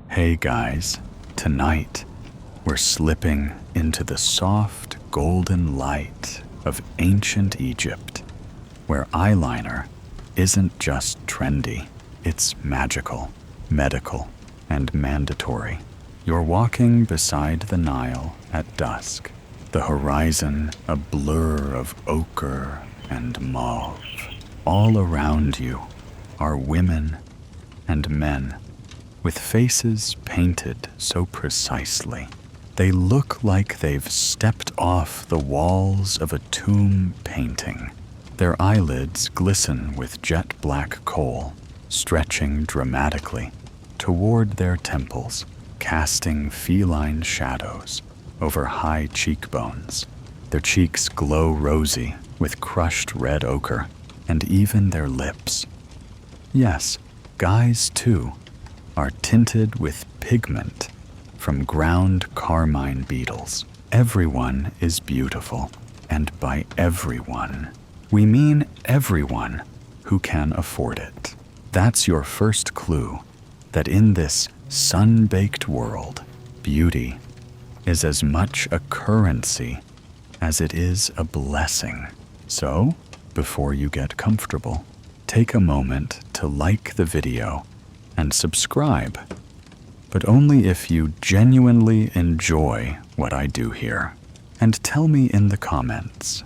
Hey guys, tonight we're slipping into the soft golden light of ancient Egypt, where eyeliner isn't just trendy, it's magical, medical, and mandatory. You're walking beside the Nile at dusk, the horizon a blur of ochre and mauve. All around you are women and men with faces painted so precisely. They look like they've stepped off the walls of a tomb painting. Their eyelids glisten with jet black kohl, stretching dramatically toward their temples, casting feline shadows over high cheekbones. Their cheeks glow rosy with crushed red ochre, and even their lips. Yes, guys too are tinted with pigment from ground carmine beetles. Everyone is beautiful, and by everyone, we mean everyone who can afford it. That's your first clue that in this sun-baked world, beauty is as much a currency as it is a blessing. So, before you get comfortable, take a moment to like the video and subscribe, but only if you genuinely enjoy what I do here. And tell me in the comments,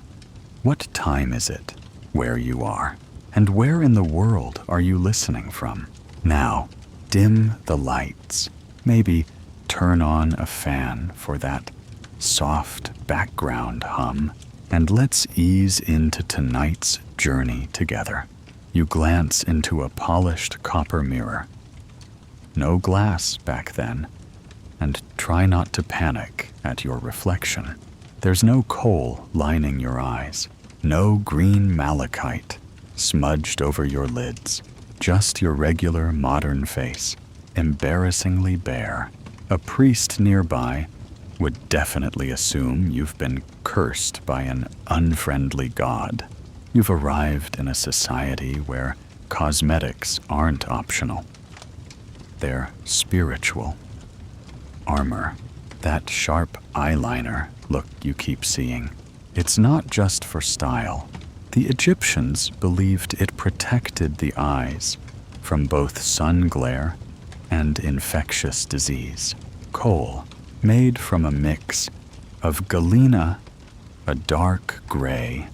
what time is it, where you are, and where in the world are you listening from? Now, dim the lights, maybe turn on a fan for that soft background hum, and let's ease into tonight's journey together. You glance into a polished copper mirror. No glass back then, and try not to panic at your reflection. There's no kohl lining your eyes, no green malachite smudged over your lids, just your regular modern face, embarrassingly bare. A priest nearby would definitely assume you've been cursed by an unfriendly god. You've arrived in a society where cosmetics aren't optional. They're spiritual. Armor, that sharp eyeliner look you keep seeing, it's not just for style. The Egyptians believed it protected the eyes from both sun glare and infectious disease. Kohl, made from a mix of galena, a dark gray,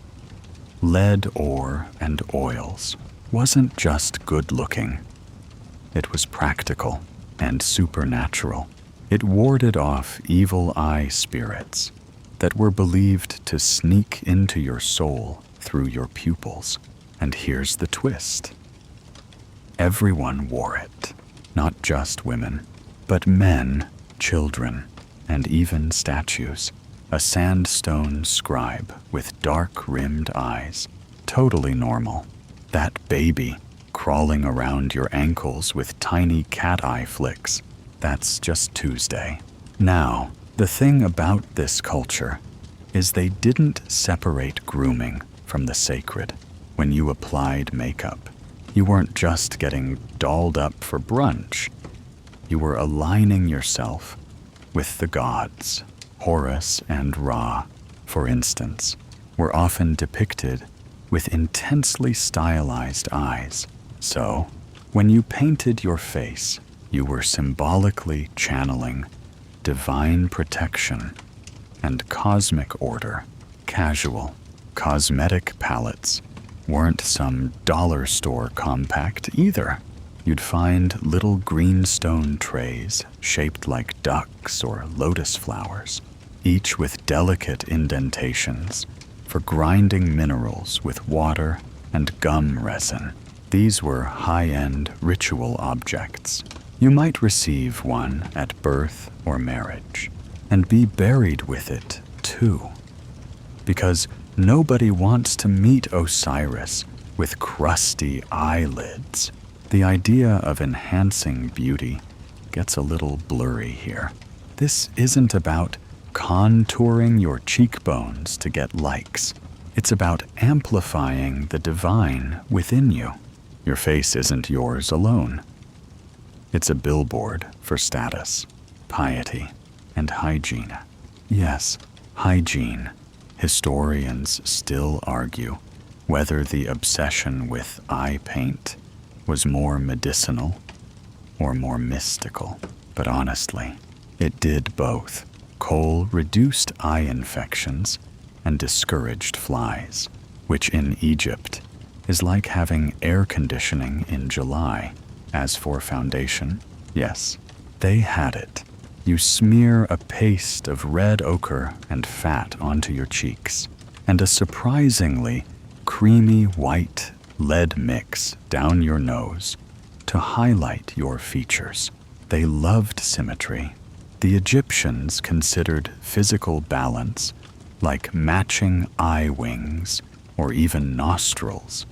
lead ore, and oils, wasn't just good-looking. It was practical and supernatural. It warded off evil eye spirits that were believed to sneak into your soul through your pupils. And here's the twist. Everyone wore it, not just women, but men, children, and even statues. A sandstone scribe with dark-rimmed eyes, totally normal. That baby crawling around your ankles with tiny cat-eye flicks, that's just Tuesday. Now, the thing about this culture is they didn't separate grooming from the sacred. When you applied makeup, you weren't just getting dolled up for brunch. You were aligning yourself with the gods. Horus and Ra, for instance, were often depicted with intensely stylized eyes. So, when you painted your face, you were symbolically channeling divine protection and cosmic order. Casual, cosmetic palettes weren't some dollar store compact either. You'd find little greenstone trays shaped like ducks or lotus flowers, each with delicate indentations for grinding minerals with water and gum resin. These were high-end ritual objects. You might receive one at birth or marriage, and be buried with it too. Because nobody wants to meet Osiris with crusty eyelids. The idea of enhancing beauty gets a little blurry here. This isn't about contouring your cheekbones to get likes. It's about amplifying the divine within you. Your face isn't yours alone. It's a billboard for status, piety, and hygiene. Yes, hygiene. Historians still argue whether the obsession with eye paint was more medicinal or more mystical. But honestly, it did both. Kohl reduced eye infections and discouraged flies, which in Egypt is like having air conditioning in July. As for foundation, yes, they had it. You smear a paste of red ochre and fat onto your cheeks, and a surprisingly creamy white lead mix down your nose to highlight your features. They loved symmetry. The Egyptians considered physical balance, like matching eye wings or even nostrils,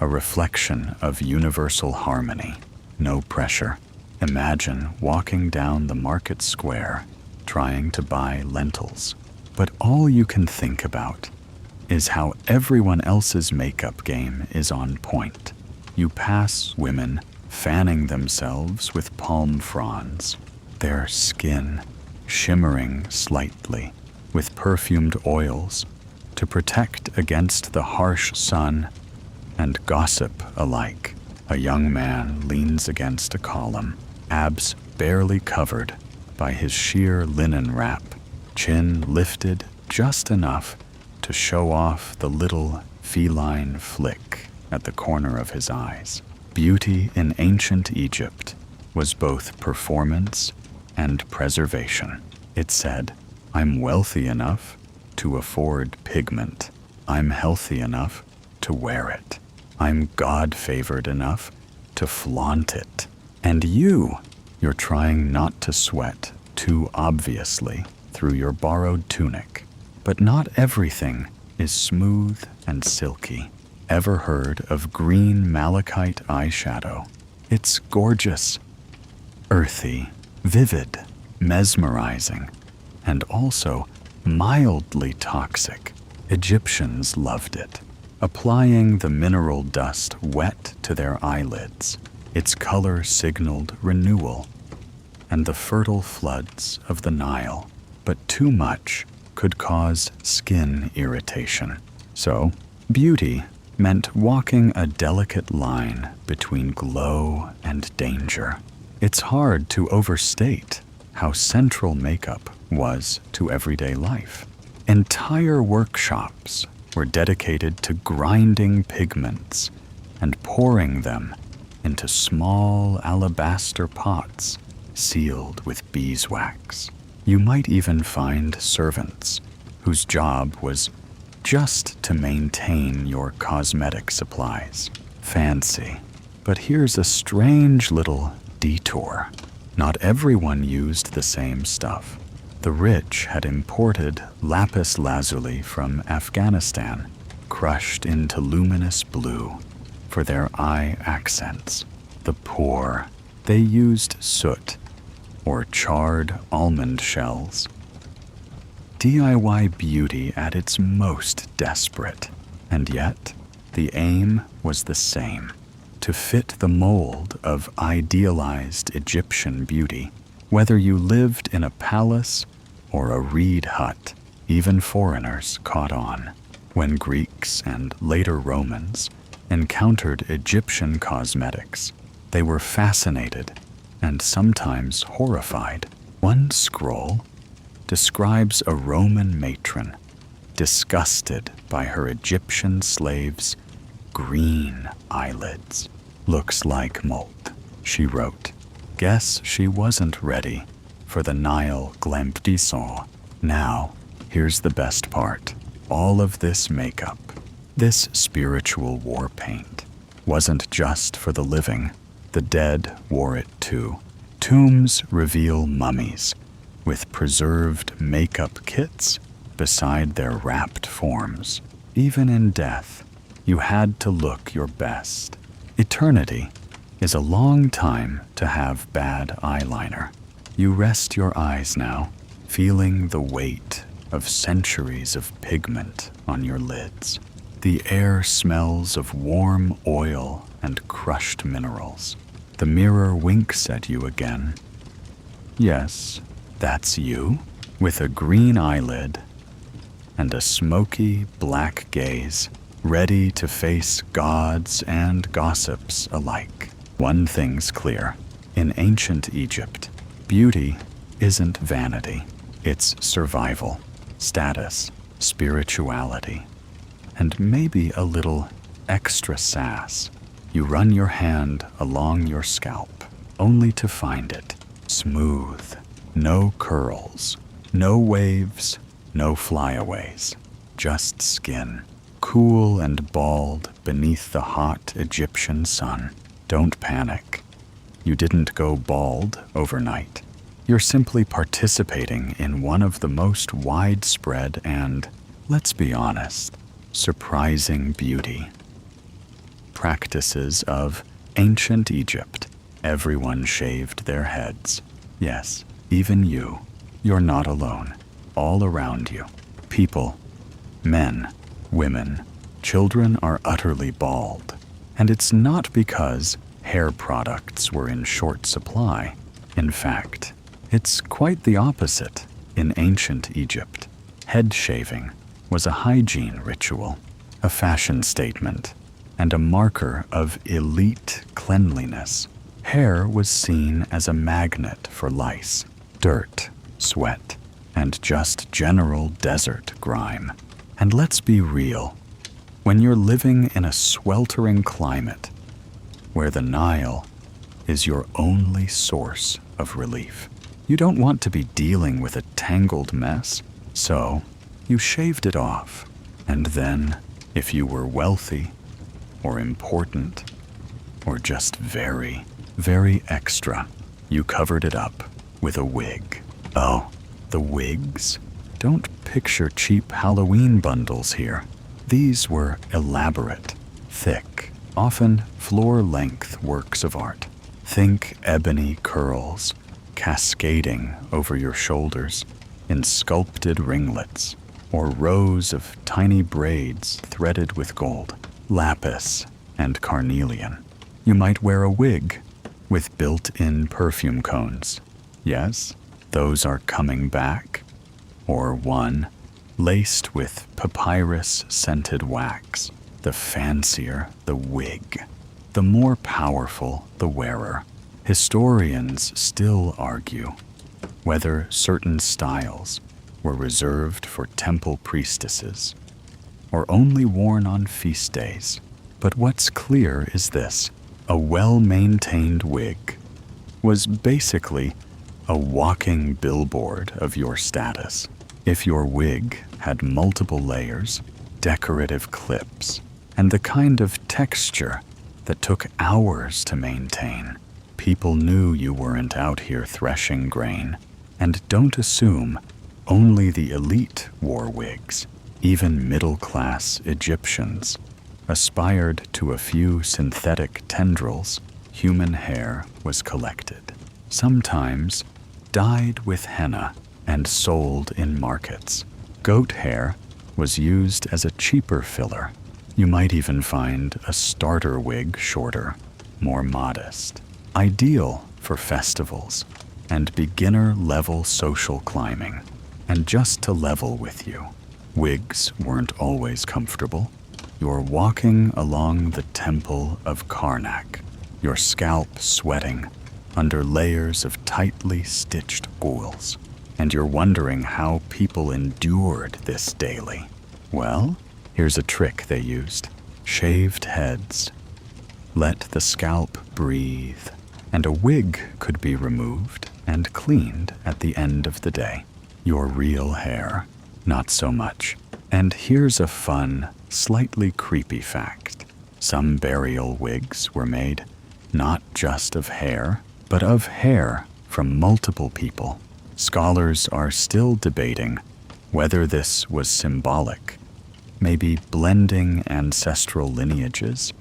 a reflection of universal harmony. No pressure. Imagine walking down the market square trying to buy lentils, but all you can think about is how everyone else's makeup game is on point. You pass women fanning themselves with palm fronds, their skin shimmering slightly with perfumed oils to protect against the harsh sun and gossip alike. A young man leans against a column, abs barely covered by his sheer linen wrap, chin lifted just enough to show off the little feline flick at the corner of his eyes. Beauty in ancient Egypt was both performance and preservation. It said, "I'm wealthy enough to afford pigment. I'm healthy enough to wear it. I'm God-favored enough to flaunt it." And you're trying not to sweat too obviously through your borrowed tunic. But not everything is smooth and silky. Ever heard of green malachite eyeshadow? It's gorgeous, earthy, vivid, mesmerizing, and also mildly toxic. Egyptians loved it, applying the mineral dust wet to their eyelids. Its color signaled renewal and the fertile floods of the Nile, but too much could cause skin irritation. So, beauty meant walking a delicate line between glow and danger. It's hard to overstate how central makeup was to everyday life. Entire workshops were dedicated to grinding pigments and pouring them into small alabaster pots sealed with beeswax. You might even find servants whose job was just to maintain your cosmetic supplies. Fancy. But here's a strange little detour. Not everyone used the same stuff. The rich had imported lapis lazuli from Afghanistan, crushed into luminous blue for their eye accents. The poor, they used soot or charred almond shells. DIY beauty at its most desperate, and yet the aim was the same: to fit the mold of idealized Egyptian beauty. Whether you lived in a palace or a reed hut, even foreigners caught on. When Greeks and later Romans encountered Egyptian cosmetics, they were fascinated and sometimes horrified. One scroll describes a Roman matron disgusted by her Egyptian slaves' green eyelids. "Looks like mold," she wrote. Guess she wasn't ready for the Nile glemptison. Now, here's the best part. All of this makeup, this spiritual war paint, wasn't just for the living. The dead wore it too. Tombs reveal mummies with preserved makeup kits beside their wrapped forms. Even in death, you had to look your best. Eternity is a long time to have bad eyeliner. You rest your eyes now, feeling the weight of centuries of pigment on your lids. The air smells of warm oil and crushed minerals. The mirror winks at you again. Yes, that's you, with a green eyelid and a smoky black gaze, ready to face gods and gossips alike. One thing's clear. In ancient Egypt, beauty isn't vanity. It's survival, status, spirituality, and maybe a little extra sass. You run your hand along your scalp, only to find it smooth, no curls, no waves, no flyaways, just skin, cool and bald beneath the hot Egyptian sun. Don't panic. You didn't go bald overnight. You're simply participating in one of the most widespread and, let's be honest, surprising beauty practices of ancient Egypt. Everyone shaved their heads. Yes, even you. You're not alone. All around you, people, men, women, children are utterly bald. And it's not because hair products were in short supply. In fact, it's quite the opposite. In ancient Egypt, head shaving was a hygiene ritual, a fashion statement, and a marker of elite cleanliness. Hair was seen as a magnet for lice, dirt, sweat, and just general desert grime. And let's be real, when you're living in a sweltering climate where the Nile is your only source of relief, you don't want to be dealing with a tangled mess, so you shaved it off. And then, if you were wealthy or important or just very, very extra, you covered it up with a wig. Oh, the wigs? Don't picture cheap Halloween bundles here. These were elaborate, thick, often floor-length works of art. Think ebony curls cascading over your shoulders in sculpted ringlets, or rows of tiny braids threaded with gold, lapis, and carnelian. You might wear a wig with built-in perfume cones. Yes, those are coming back. Or one laced with papyrus-scented wax. The fancier the wig, the more powerful the wearer. Historians still argue whether certain styles were reserved for temple priestesses or only worn on feast days. But what's clear is this: a well-maintained wig was basically a walking billboard of your status. If your wig had multiple layers, decorative clips, and the kind of texture that took hours to maintain, people knew you weren't out here threshing grain. And don't assume only the elite wore wigs. Even middle-class Egyptians aspired to a few synthetic tendrils. Human hair was collected, sometimes dyed with henna and sold in markets. Goat hair was used as a cheaper filler. You might even find a starter wig shorter, more modest, ideal for festivals and beginner-level social climbing. And just to level with you, wigs weren't always comfortable. You're walking along the temple of Karnak, your scalp sweating under layers of tightly stitched kohls, and you're wondering how people endured this daily. Well, here's a trick they used. Shaved heads. Let the scalp breathe, and a wig could be removed and cleaned at the end of the day. Your real hair, not so much. And here's a fun, slightly creepy fact. Some burial wigs were made not just of hair, but of hair from multiple people. Scholars are still debating whether this was symbolic, maybe blending ancestral lineages,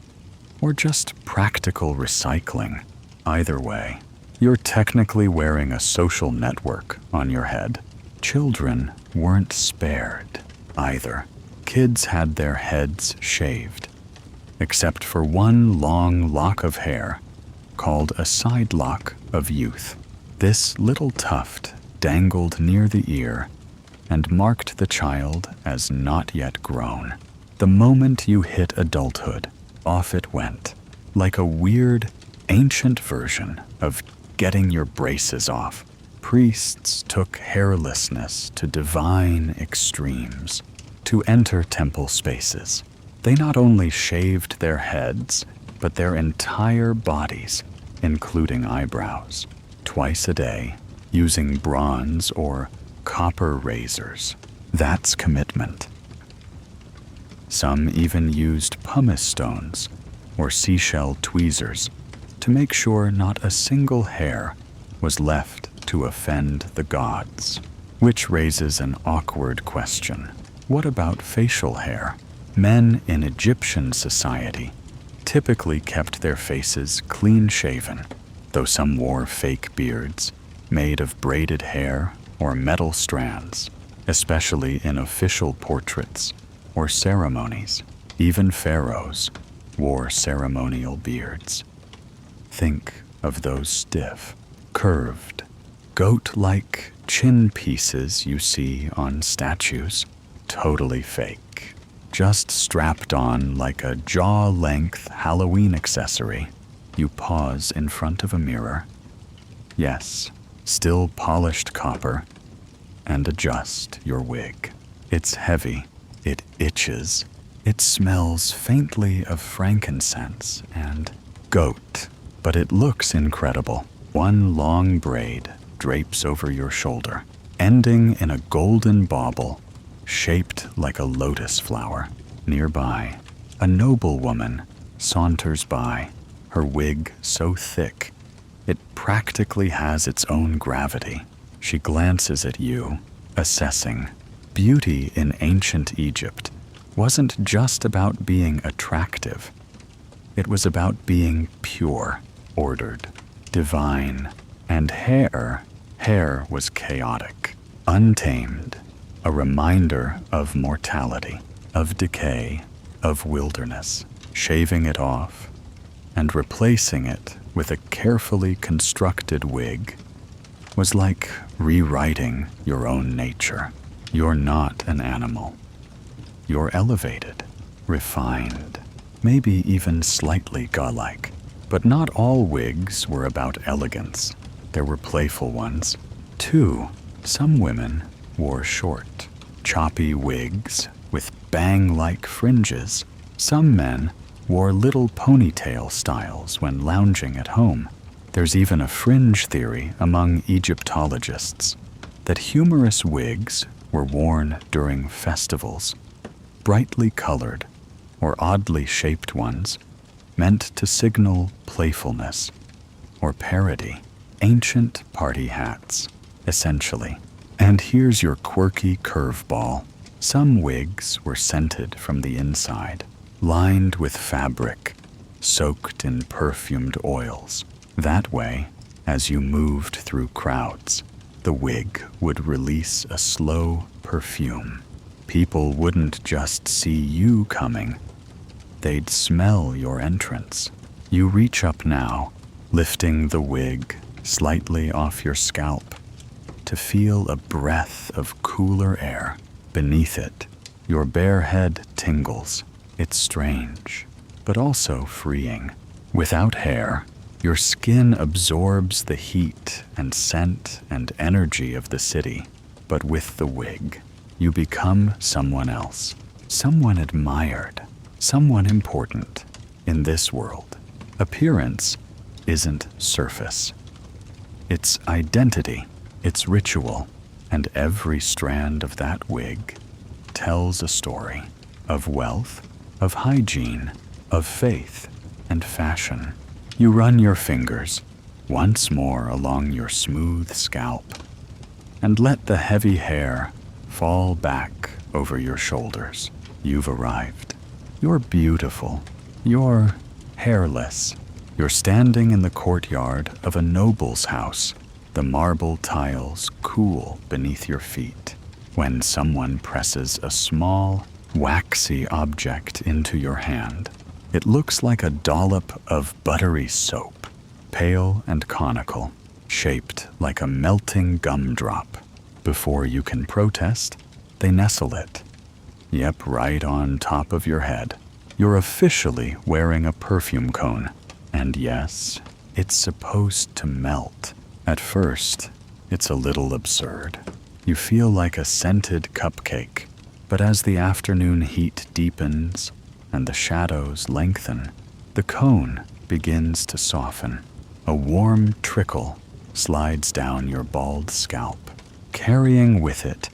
or just practical recycling. Either way, you're technically wearing a social network on your head. Children weren't spared either. Kids had their heads shaved, except for one long lock of hair called a side lock of youth. This little tuft dangled near the ear and marked the child as not yet grown. The moment you hit adulthood, off it went, like a weird, ancient version of getting your braces off. Priests took hairlessness to divine extremes. To enter temple spaces, they not only shaved their heads, but their entire bodies, including eyebrows, twice a day, using bronze or copper razors. That's commitment. Some even used pumice stones or seashell tweezers to make sure not a single hair was left to offend the gods. Which raises an awkward question. What about facial hair? Men in Egyptian society typically kept their faces clean-shaven, though some wore fake beards made of braided hair or metal strands, especially in official portraits or ceremonies. Even pharaohs wore ceremonial beards. Think of those stiff, curved, goat-like chin pieces you see on statues. Totally fake. Just strapped on like a jaw-length Halloween accessory. You pause in front of a mirror. Yes, still polished copper, and adjust your wig. It's heavy. It itches. It smells faintly of frankincense and goat, but it looks incredible. One long braid drapes over your shoulder, ending in a golden bauble shaped like a lotus flower. Nearby, a noble woman saunters by, her wig so thick it practically has its own gravity. She glances at you, assessing. Beauty in ancient Egypt wasn't just about being attractive. It was about being pure, ordered, divine. And hair was chaotic, untamed, a reminder of mortality, of decay, of wilderness. Shaving it off and replacing it with a carefully constructed wig was like rewriting your own nature. You're not an animal. You're elevated, refined, maybe even slightly godlike. But not all wigs were about elegance. There were playful ones. Too, some women wore short, choppy wigs with bang-like fringes. Some men wore little ponytail styles when lounging at home. There's even a fringe theory among Egyptologists that humorous wigs were worn during festivals, brightly colored or oddly shaped ones meant to signal playfulness or parody. Ancient party hats, essentially. And here's your quirky curveball. Some wigs were scented from the inside, lined with fabric, soaked in perfumed oils. That way, as you moved through crowds, the wig would release a slow perfume. People wouldn't just see you coming, they'd smell your entrance. You reach up now, lifting the wig slightly off your scalp, to feel a breath of cooler air beneath it. Your bare head tingles. It's strange, but also freeing. Without hair, your skin absorbs the heat and scent and energy of the city. But with the wig, you become someone else, someone admired, someone important in this world. Appearance isn't surface. It's identity, it's ritual, and every strand of that wig tells a story of wealth, of hygiene, of faith, and fashion. You run your fingers once more along your smooth scalp and let the heavy hair fall back over your shoulders. You've arrived. You're beautiful. You're hairless. You're standing in the courtyard of a noble's house. The marble tiles cool beneath your feet when someone presses a small, waxy object into your hand. It looks like a dollop of buttery soap. pale and conical, shaped like a melting gumdrop. Before you can protest, they nestle it. Yep, right on top of your head. You're officially wearing a perfume cone. And yes, it's supposed to melt. At first, it's a little absurd. You feel like a scented cupcake, but as the afternoon heat deepens and the shadows lengthen, the cone begins to soften. A warm trickle slides down your bald scalp, carrying with it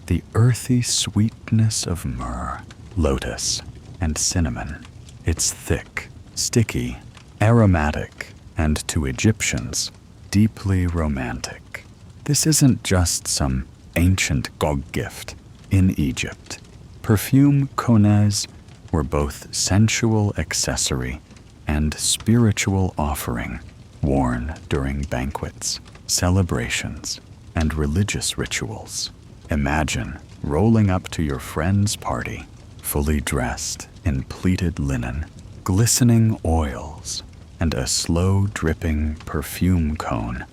the earthy sweetness of myrrh, lotus, and cinnamon. It's thick, sticky, aromatic, and to Egyptians, deeply romantic. This isn't just some ancient Gog gift. In Egypt, perfume kones were both sensual accessory and spiritual offering, worn during banquets, celebrations, and religious rituals. Imagine rolling up to your friend's party, fully dressed in pleated linen, glistening oils, and a slow dripping perfume cone,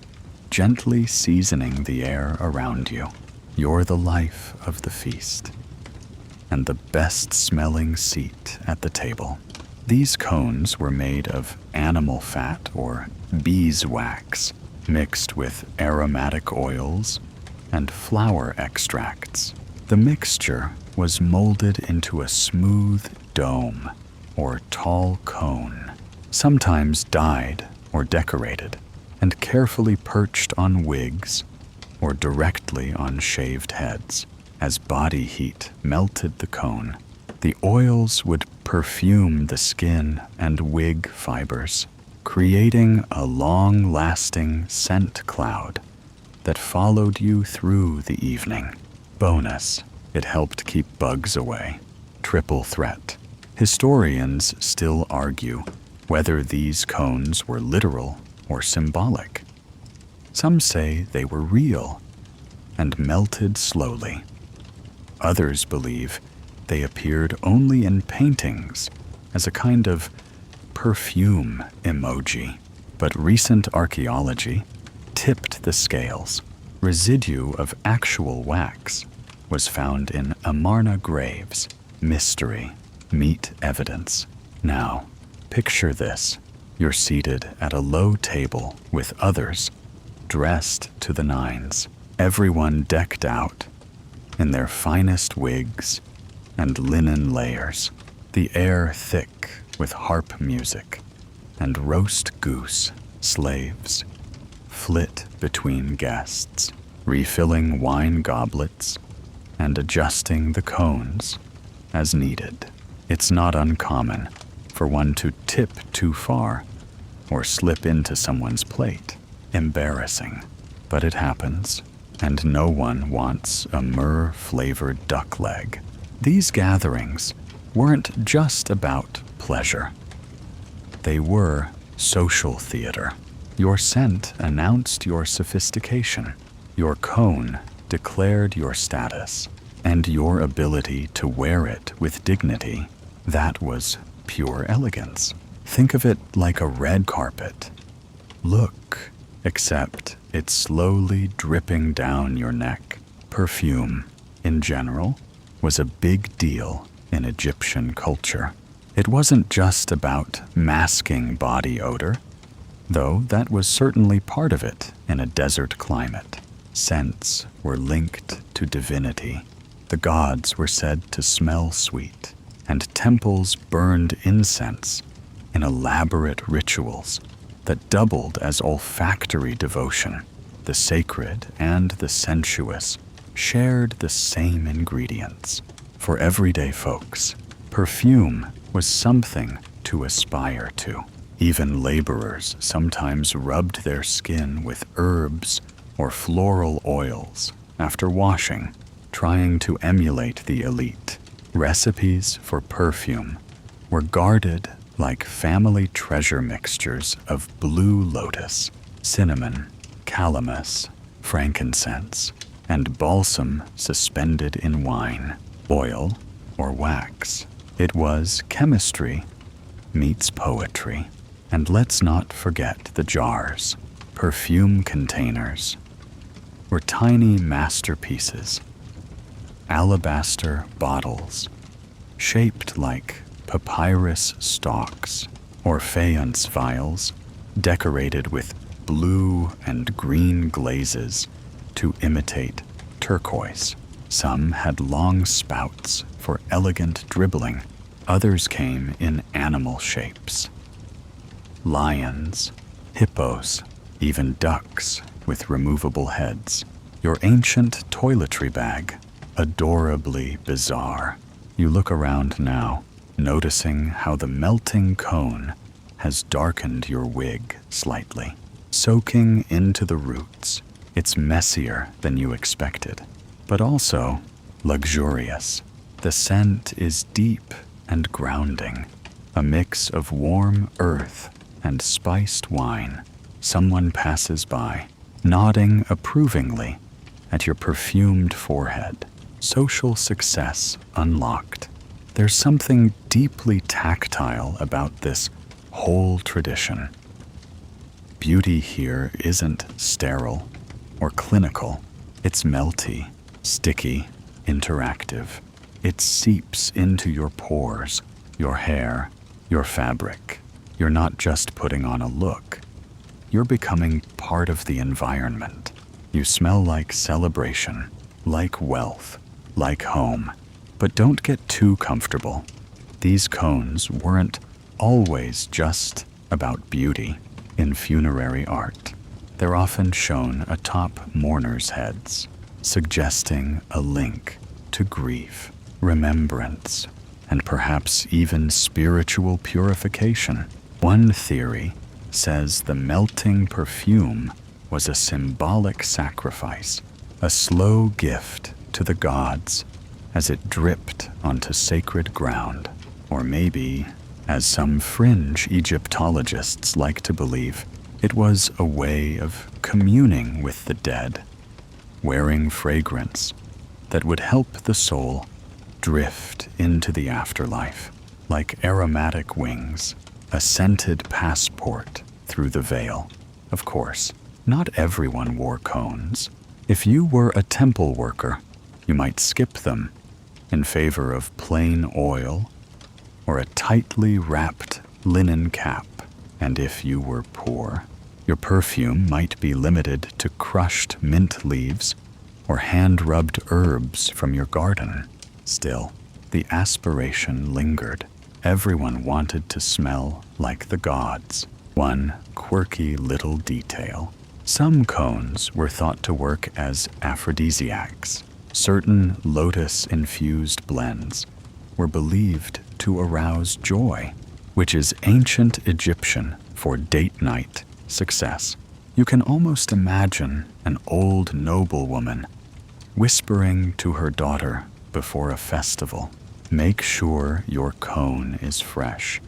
gently seasoning the air around you. You're the life of the feast, and the best-smelling seat at the table. These cones were made of animal fat or beeswax, mixed with aromatic oils and flower extracts. The mixture was molded into a smooth dome or tall cone, sometimes dyed or decorated, and carefully perched on wigs or directly on shaved heads. As body heat melted the cone, the oils would perfume the skin and wig fibers, creating a long-lasting scent cloud that followed you through the evening. Bonus, it helped keep bugs away. Triple threat. Historians still argue whether these cones were literal or symbolic. Some say they were real and melted slowly. Others believe they appeared only in paintings as a kind of perfume emoji. But recent archaeology tipped the scales. Residue of actual wax was found in Amarna graves. Mystery meet evidence. Now, picture this. You're seated at a low table with others, dressed to the nines, everyone decked out in their finest wigs and linen layers, the air thick with harp music, and roast goose slaves flit between guests, refilling wine goblets and adjusting the cones as needed. It's not uncommon for one to tip too far or slip into someone's plate. Embarrassing, but it happens, and no one wants a myrrh-flavored duck leg. These gatherings weren't just about pleasure. They were social theater. Your scent announced your sophistication. Your cone declared your status, and your ability to wear it with dignity. That was pure elegance. Think of it like a red carpet. Look, except it's slowly dripping down your neck. Perfume, in general, was a big deal in Egyptian culture. It wasn't just about masking body odor, though that was certainly part of it in a desert climate. Scents were linked to divinity. The gods were said to smell sweet, and temples burned incense in elaborate rituals that doubled as olfactory devotion. The sacred and the sensuous shared the same ingredients. For everyday folks, perfume was something to aspire to. Even laborers sometimes rubbed their skin with herbs or floral oils after washing, trying to emulate the elite. Recipes for perfume were guarded like family treasure mixtures of blue lotus, cinnamon, calamus, frankincense, and balsam suspended in wine, oil, or wax. It was chemistry meets poetry. And let's not forget the jars, perfume containers, were tiny masterpieces, alabaster bottles, shaped like papyrus stalks, or faience vials, decorated with blue and green glazes to imitate turquoise. Some had long spouts for elegant dribbling. Others came in animal shapes. Lions, hippos, even ducks with removable heads. Your ancient toiletry bag, adorably bizarre. You look around now, noticing how the melting cone has darkened your wig slightly, soaking into the roots. It's messier than you expected, but also luxurious. The scent is deep and grounding, a mix of warm earth and spiced wine. Someone passes by, nodding approvingly at your perfumed forehead. Social success unlocked. There's something deeply tactile about this whole tradition. Beauty here isn't sterile or clinical. It's melty, sticky, interactive. It seeps into your pores, your hair, your fabric. You're not just putting on a look. You're becoming part of the environment. You smell like celebration, like wealth, like home. But don't get too comfortable. These cones weren't always just about beauty. In funerary art, they're often shown atop mourners' heads, suggesting a link to grief, remembrance, and perhaps even spiritual purification. One theory says the melting perfume was a symbolic sacrifice, a slow gift to the gods as it dripped onto sacred ground. Or maybe, as some fringe Egyptologists like to believe, it was a way of communing with the dead, wearing fragrance that would help the soul drift into the afterlife, like aromatic wings, a scented passport through the veil. Of course, not everyone wore cones. If you were a temple worker, you might skip them in favor of plain oil or a tightly wrapped linen cap. And if you were poor, your perfume might be limited to crushed mint leaves or hand-rubbed herbs from your garden. Still, the aspiration lingered. Everyone wanted to smell like the gods. One quirky little detail. Some cones were thought to work as aphrodisiacs. Certain lotus-infused blends were believed to arouse joy, which is ancient Egyptian for date night success. You can almost imagine an old noblewoman whispering to her daughter before a festival, "Make sure your cone is fresh,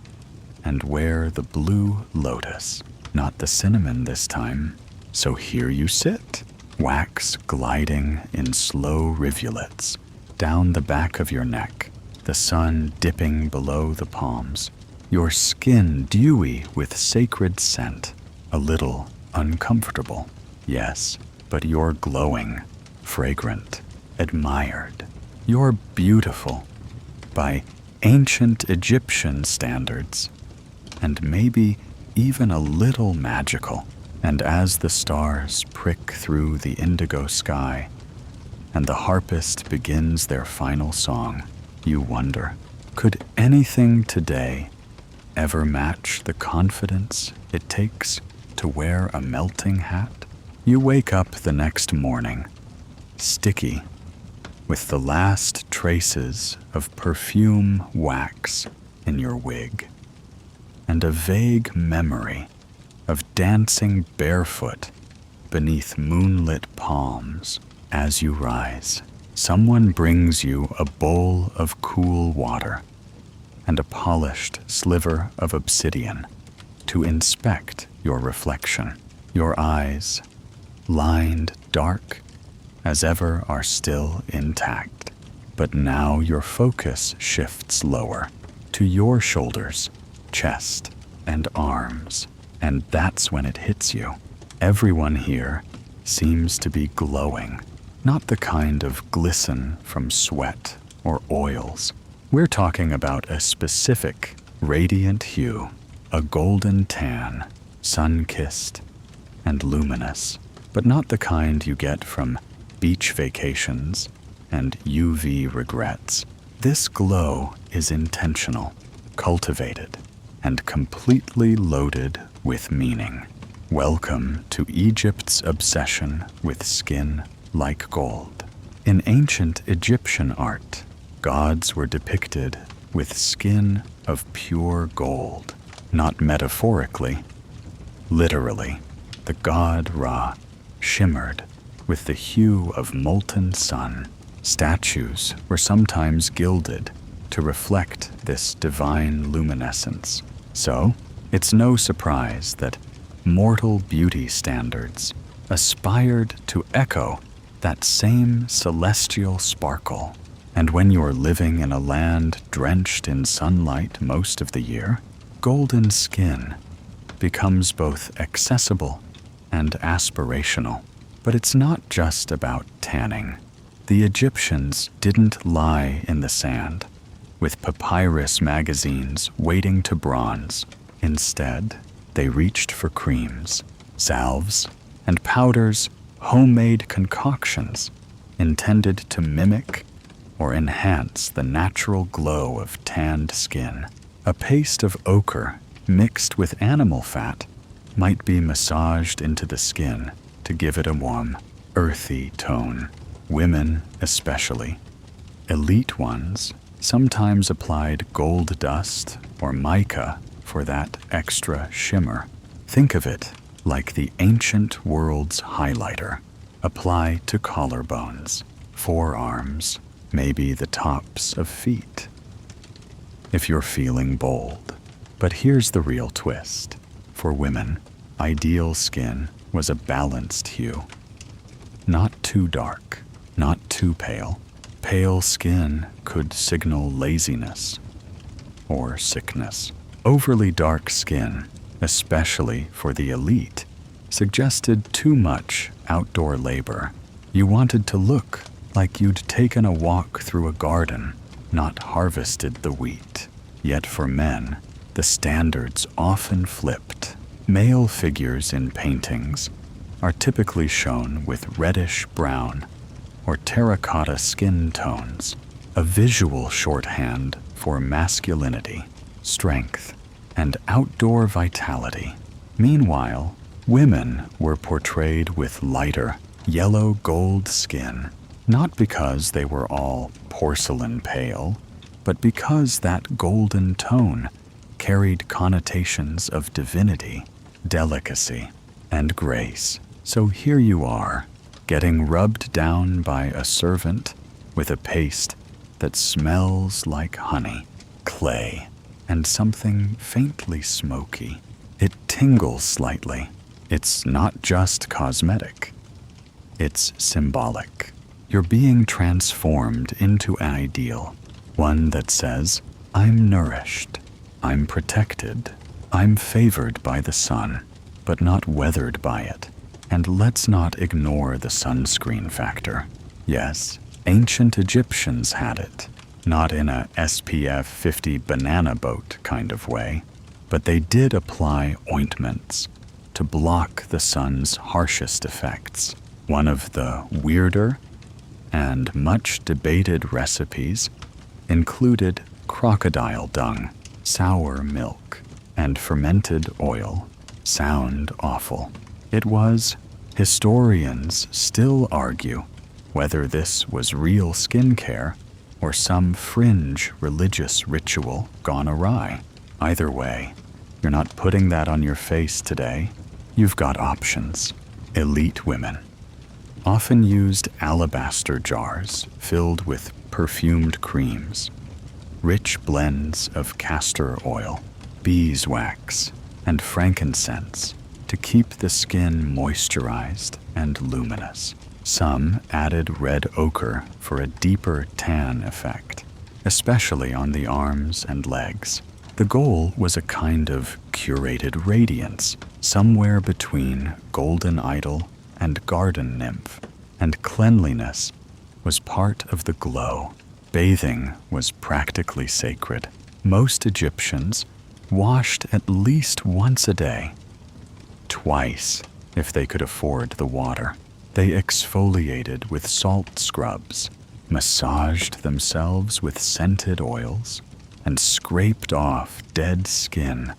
and wear the blue lotus, not the cinnamon this time. So here you sit, wax gliding in slow rivulets down the back of your neck, the sun dipping below the palms, your skin dewy with sacred scent, a little uncomfortable. Yes, but you're glowing, fragrant, admired. You're beautiful by ancient Egyptian standards, and maybe even a little magical." And as the stars prick through the indigo sky and the harpist begins their final song, you wonder, could anything today ever match the confidence it takes to wear a melting hat? You wake up the next morning, sticky, with the last traces of perfume wax in your wig, and a vague memory of dancing barefoot beneath moonlit palms. As you rise, someone brings you a bowl of cool water and a polished sliver of obsidian to inspect your reflection. Your eyes, lined dark as ever, are still intact, but now your focus shifts lower to your shoulders, chest, and arms, and that's when it hits you. Everyone here seems to be glowing, not the kind of glisten from sweat or oils. We're talking about a specific, radiant hue, a golden tan, sun-kissed and luminous, but not the kind you get from beach vacations and UV regrets. This glow is intentional, cultivated, and completely loaded with meaning. Welcome to Egypt's obsession with skin like gold. In ancient Egyptian art, gods were depicted with skin of pure gold, not metaphorically, literally. The god Ra shimmered with the hue of molten sun. Statues were sometimes gilded to reflect this divine luminescence. So, it's no surprise that mortal beauty standards aspired to echo that same celestial sparkle. And when you're living in a land drenched in sunlight most of the year, golden skin becomes both accessible and aspirational. But it's not just about tanning. The Egyptians didn't lie in the sand, with papyrus magazines waiting to bronze. Instead, they reached for creams, salves, and powders, homemade concoctions intended to mimic or enhance the natural glow of tanned skin. A paste of ochre mixed with animal fat might be massaged into the skin to give it a warm, earthy tone. Women especially, elite ones, sometimes applied gold dust or mica for that extra shimmer. Think of it like the ancient world's highlighter. Apply to collarbones, forearms, maybe the tops of feet, if you're feeling bold. But here's the real twist. For women, ideal skin was a balanced hue. Not too dark, not too pale. Pale skin could signal laziness or sickness. Overly dark skin, especially for the elite, suggested too much outdoor labor. You wanted to look like you'd taken a walk through a garden, not harvested the wheat. Yet for men, the standards often flipped. Male figures in paintings are typically shown with reddish-brown or terracotta skin tones, a visual shorthand for masculinity, strength, and outdoor vitality. Meanwhile, women were portrayed with lighter, yellow-gold skin, not because they were all porcelain pale, but because that golden tone carried connotations of divinity, delicacy, and grace. So here you are, getting rubbed down by a servant with a paste that smells like honey, clay, and something faintly smoky. It tingles slightly. It's not just cosmetic. It's symbolic. You're being transformed into an ideal, one that says, I'm nourished, I'm protected, I'm favored by the sun, but not weathered by it. And let's not ignore the sunscreen factor. Yes, ancient Egyptians had it, not in a SPF 50 banana boat kind of way, but they did apply ointments to block the sun's harshest effects. One of the weirder and much debated recipes included crocodile dung, sour milk, and fermented oil. Sound awful. It was. Historians still argue whether this was real skincare or some fringe religious ritual gone awry. Either way, you're not putting that on your face today. You've got options. Elite women often used alabaster jars filled with perfumed creams, rich blends of castor oil, beeswax, and frankincense to keep the skin moisturized and luminous. Some added red ochre for a deeper tan effect, especially on the arms and legs. The goal was a kind of curated radiance, somewhere between golden idol and garden nymph, and cleanliness was part of the glow. Bathing was practically sacred. Most Egyptians washed at least once a day, twice if they could afford the water. They exfoliated with salt scrubs, massaged themselves with scented oils, and scraped off dead skin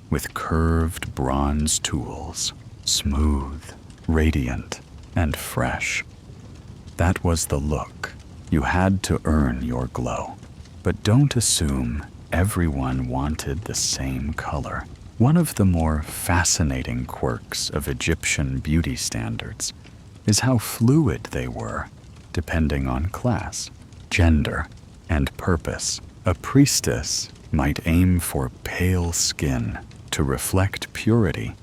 with curved bronze tools, smooth, radiant, and fresh. That was the look. You had to earn your glow. But don't assume everyone wanted the same color. One of the more fascinating quirks of Egyptian beauty standards is how fluid they were, depending on class, gender, and purpose. A priestess might aim for pale skin to reflect purity,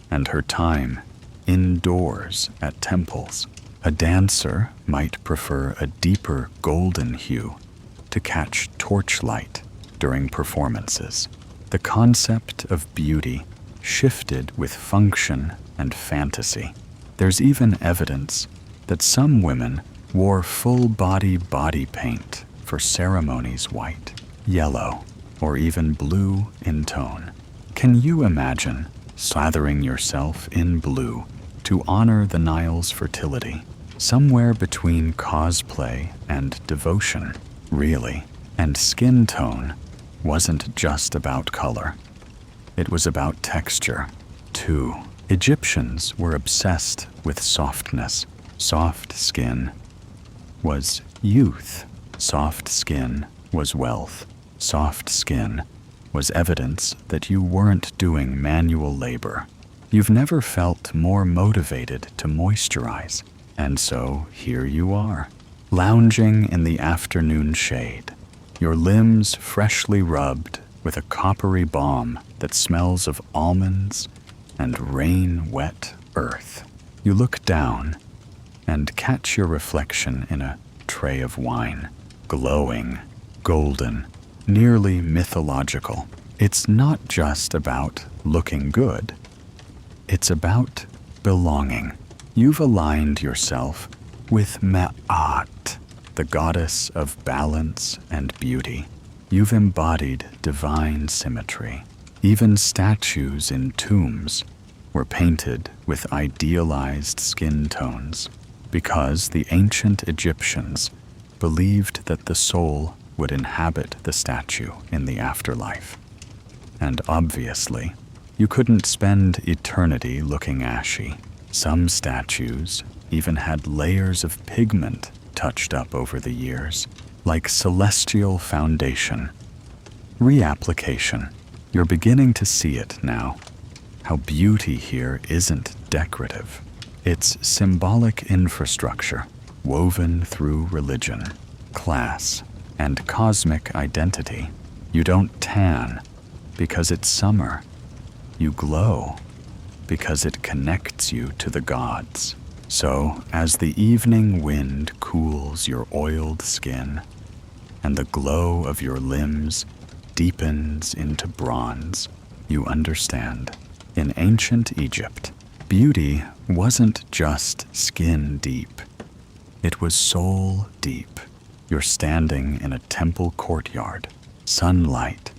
and her time indoors at temples. A dancer might prefer a deeper golden hue to catch torchlight during performances. The concept of beauty shifted with function and fantasy. There's even evidence that some women wore full-body body paint for ceremonies, white, yellow, or even blue in tone. Can you imagine slathering yourself in blue to honor the Nile's fertility? Somewhere between cosplay and devotion, really. And skin tone wasn't just about color. It was about texture, too. Egyptians were obsessed with softness. Soft skin was youth. Soft skin was wealth. Soft skin was evidence that you weren't doing manual labor. You've never felt more motivated to moisturize. And so here you are, lounging in the afternoon shade, your limbs freshly rubbed with a coppery balm that smells of almonds and rain-wet earth. You look down and catch your reflection in a tray of wine, glowing, golden, nearly mythological. It's not just about looking good. It's about belonging. You've aligned yourself with Ma'at, the goddess of balance and beauty. You've embodied divine symmetry. Even statues in tombs were painted with idealized skin tones because the ancient Egyptians believed that the soul would inhabit the statue in the afterlife. And obviously, you couldn't spend eternity looking ashy. Some statues even had layers of pigment touched up over the years, like celestial foundation. Reapplication. You're beginning to see it now. How beauty here isn't decorative. It's symbolic infrastructure woven through religion, class, and cosmic identity. You don't tan because it's summer. You glow because it connects you to the gods. So, as the evening wind cools your oiled skin, and the glow of your limbs deepens into bronze, you understand. In ancient Egypt, beauty wasn't just skin deep. It was soul deep. You're standing in a temple courtyard, sunlight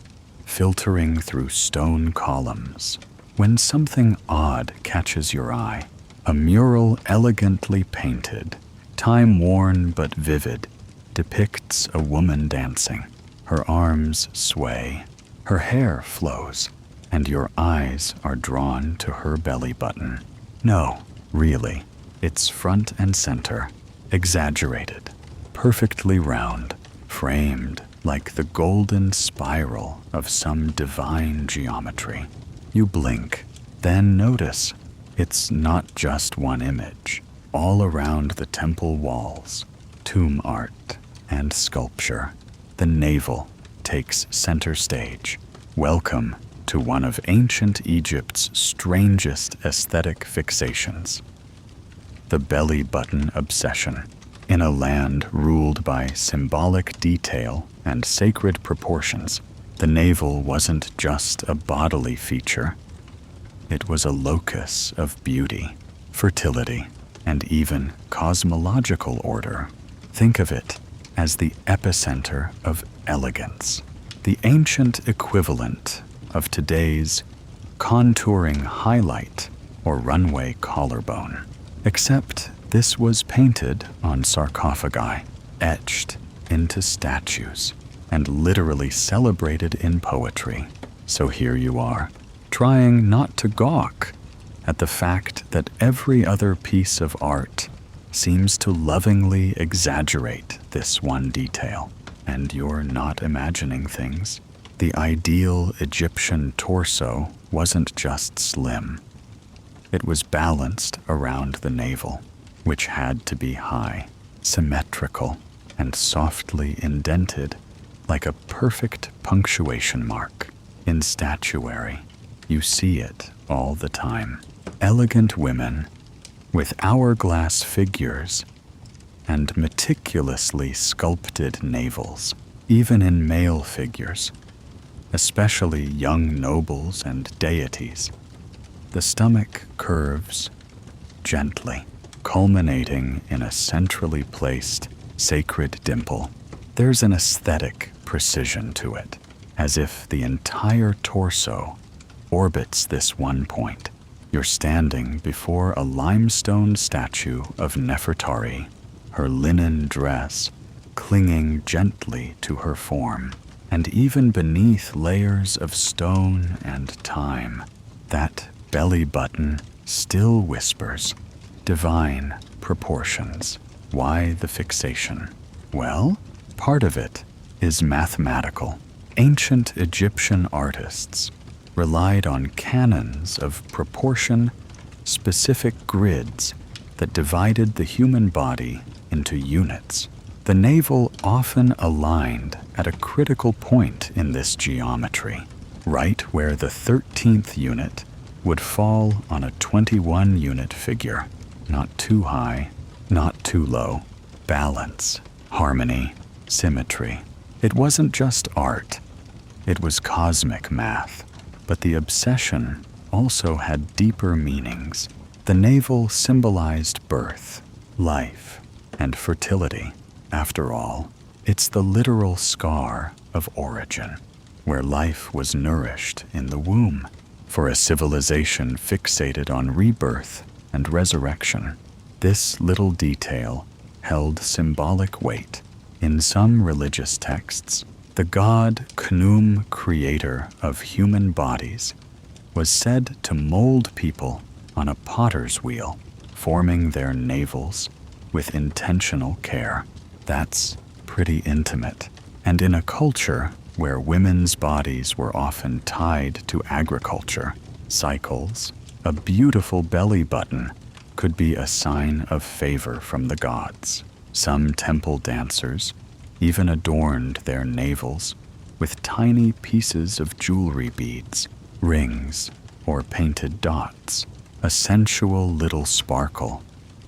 filtering through stone columns, when something odd catches your eye. A mural elegantly painted, time-worn but vivid, depicts a woman dancing. Her arms sway, her hair flows, and your eyes are drawn to her belly button. No, really, it's front and center, exaggerated, perfectly round, framed like the golden spiral of some divine geometry. You blink, then notice it's not just one image. All around the temple walls, tomb art and sculpture, the navel takes center stage. Welcome to one of ancient Egypt's strangest aesthetic fixations, the belly button obsession. In a land ruled by symbolic detail and sacred proportions, The navel wasn't just a bodily feature, it was a locus of beauty, fertility, and even cosmological order. Think of it as the epicenter of elegance, the ancient equivalent of today's contouring highlight or runway collarbone. Except this was painted on sarcophagi, etched into statues, and literally celebrated in poetry. So here you are, trying not to gawk at the fact that every other piece of art seems to lovingly exaggerate this one detail. And you're not imagining things. The ideal Egyptian torso wasn't just slim. It was balanced around the navel, which had to be high, symmetrical, and softly indented like a perfect punctuation mark. In statuary, you see it all the time. Elegant women with hourglass figures and meticulously sculpted navels, even in male figures, especially young nobles and deities. The stomach curves gently, culminating in a centrally placed sacred dimple. There's an aesthetic precision to it, as if the entire torso orbits this one point. You're standing before a limestone statue of Nefertari, her linen dress clinging gently to her form, and even beneath layers of stone and time, that belly button still whispers, divine proportions. Why the fixation? Well, part of it is mathematical. Ancient Egyptian artists relied on canons of proportion, specific grids that divided the human body into units. The navel often aligned at a critical point in this geometry, right where the 13th unit would fall on a 21-unit figure. Not too high, not too low. Balance, harmony, symmetry. It wasn't just art, it was cosmic math. But the obsession also had deeper meanings. The navel symbolized birth, life, and fertility. After all, it's the literal scar of origin, where life was nourished in the womb. For a civilization fixated on rebirth and resurrection, this little detail held symbolic weight. In some religious texts, the god Khnum, creator of human bodies, was said to mold people on a potter's wheel, forming their navels with intentional care. That's pretty intimate. And in a culture where women's bodies were often tied to agriculture, cycles, a beautiful belly button could be a sign of favor from the gods. Some temple dancers even adorned their navels with tiny pieces of jewelry beads, rings, or painted dots, a sensual little sparkle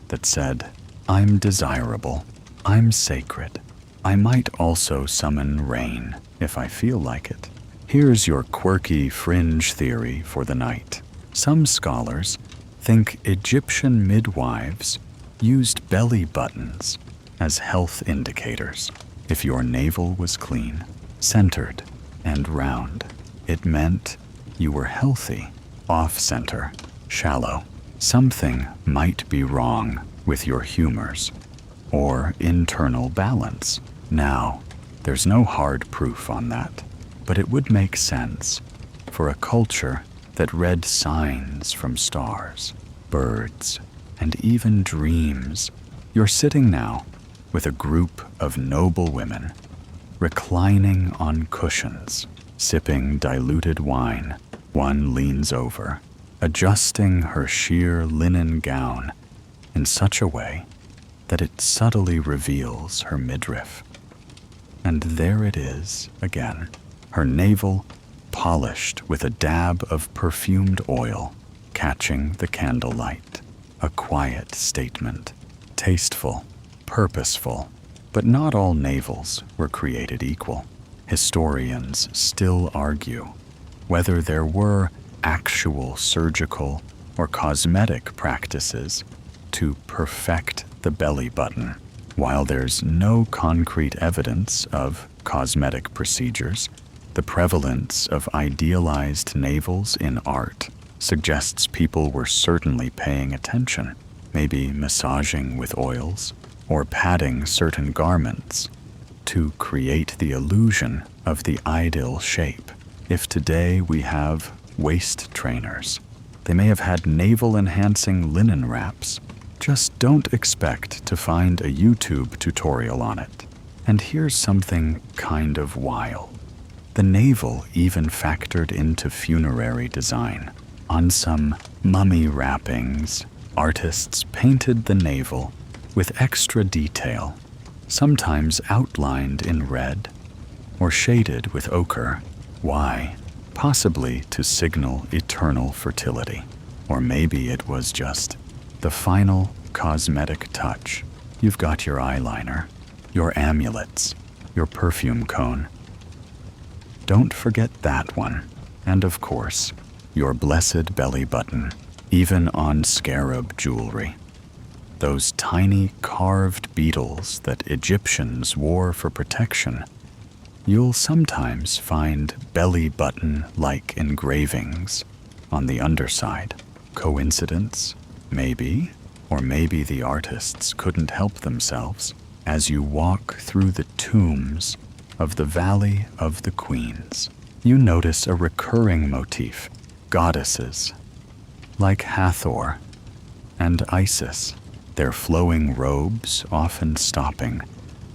that said, "I'm desirable, I'm sacred, I might also summon rain if I feel like it." Here's your quirky fringe theory for the night. Some scholars think Egyptian midwives used belly buttons as health indicators. If your navel was clean, centered, and round, it meant you were healthy. Off-center, shallow, something might be wrong with your humors or internal balance. Now, there's no hard proof on that, but it would make sense for a culture that read signs from stars, birds, and even dreams. You're sitting now with a group of noble women, reclining on cushions, sipping diluted wine. One leans over, adjusting her sheer linen gown in such a way that it subtly reveals her midriff. And there it is again, her navel polished with a dab of perfumed oil, catching the candlelight. A quiet statement, tasteful, purposeful. But not all navels were created equal. Historians still argue whether there were actual surgical or cosmetic practices to perfect the belly button. While there's no concrete evidence of cosmetic procedures, the prevalence of idealized navels in art suggests people were certainly paying attention, maybe massaging with oils or padding certain garments to create the illusion of the ideal shape. If today we have waist trainers, they may have had navel-enhancing linen wraps. Just don't expect to find a YouTube tutorial on it. And here's something kind of wild. The navel even factored into funerary design. On some mummy wrappings, artists painted the navel with extra detail, sometimes outlined in red or shaded with ochre. Why? Possibly to signal eternal fertility. Or maybe it was just the final cosmetic touch. You've got your eyeliner, your amulets, your perfume cone. Don't forget that one. And of course, your blessed belly button, even on scarab jewelry. Those tiny carved beetles that Egyptians wore for protection. You'll sometimes find belly button-like engravings on the underside. Coincidence? Maybe. Or maybe the artists couldn't help themselves. As you walk through the tombs of the Valley of the Queens, you notice a recurring motif. Goddesses, like Hathor and Isis, their flowing robes often stopping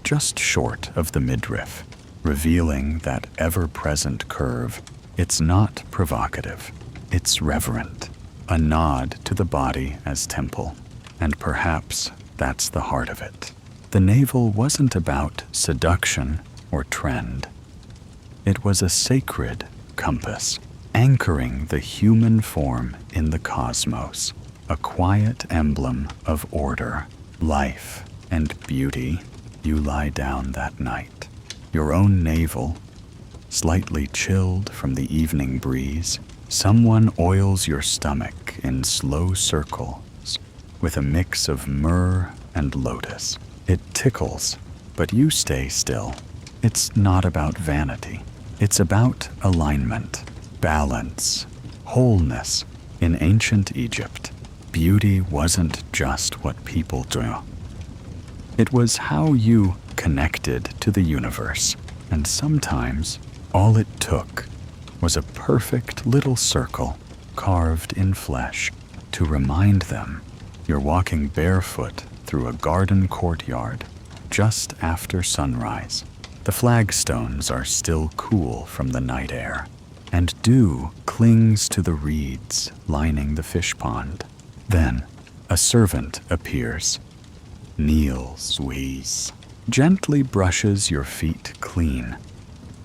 just short of the midriff, revealing that ever-present curve. It's not provocative, it's reverent, a nod to the body as temple. And perhaps that's the heart of it. The navel wasn't about seduction or trend. It was a sacred compass, anchoring the human form in the cosmos, a quiet emblem of order, life, and beauty. You lie down that night, your own navel, slightly chilled from the evening breeze. Someone oils your stomach in slow circles with a mix of myrrh and lotus. It tickles, but you stay still. It's not about vanity. It's about alignment, balance, wholeness. In ancient Egypt, beauty wasn't just what people do. It was how you connected to the universe. And sometimes, all it took was a perfect little circle carved in flesh to remind them you're walking barefoot through a garden courtyard just after sunrise. The flagstones are still cool from the night air, and dew clings to the reeds lining the fish pond. Then a servant appears, kneels, gently brushes your feet clean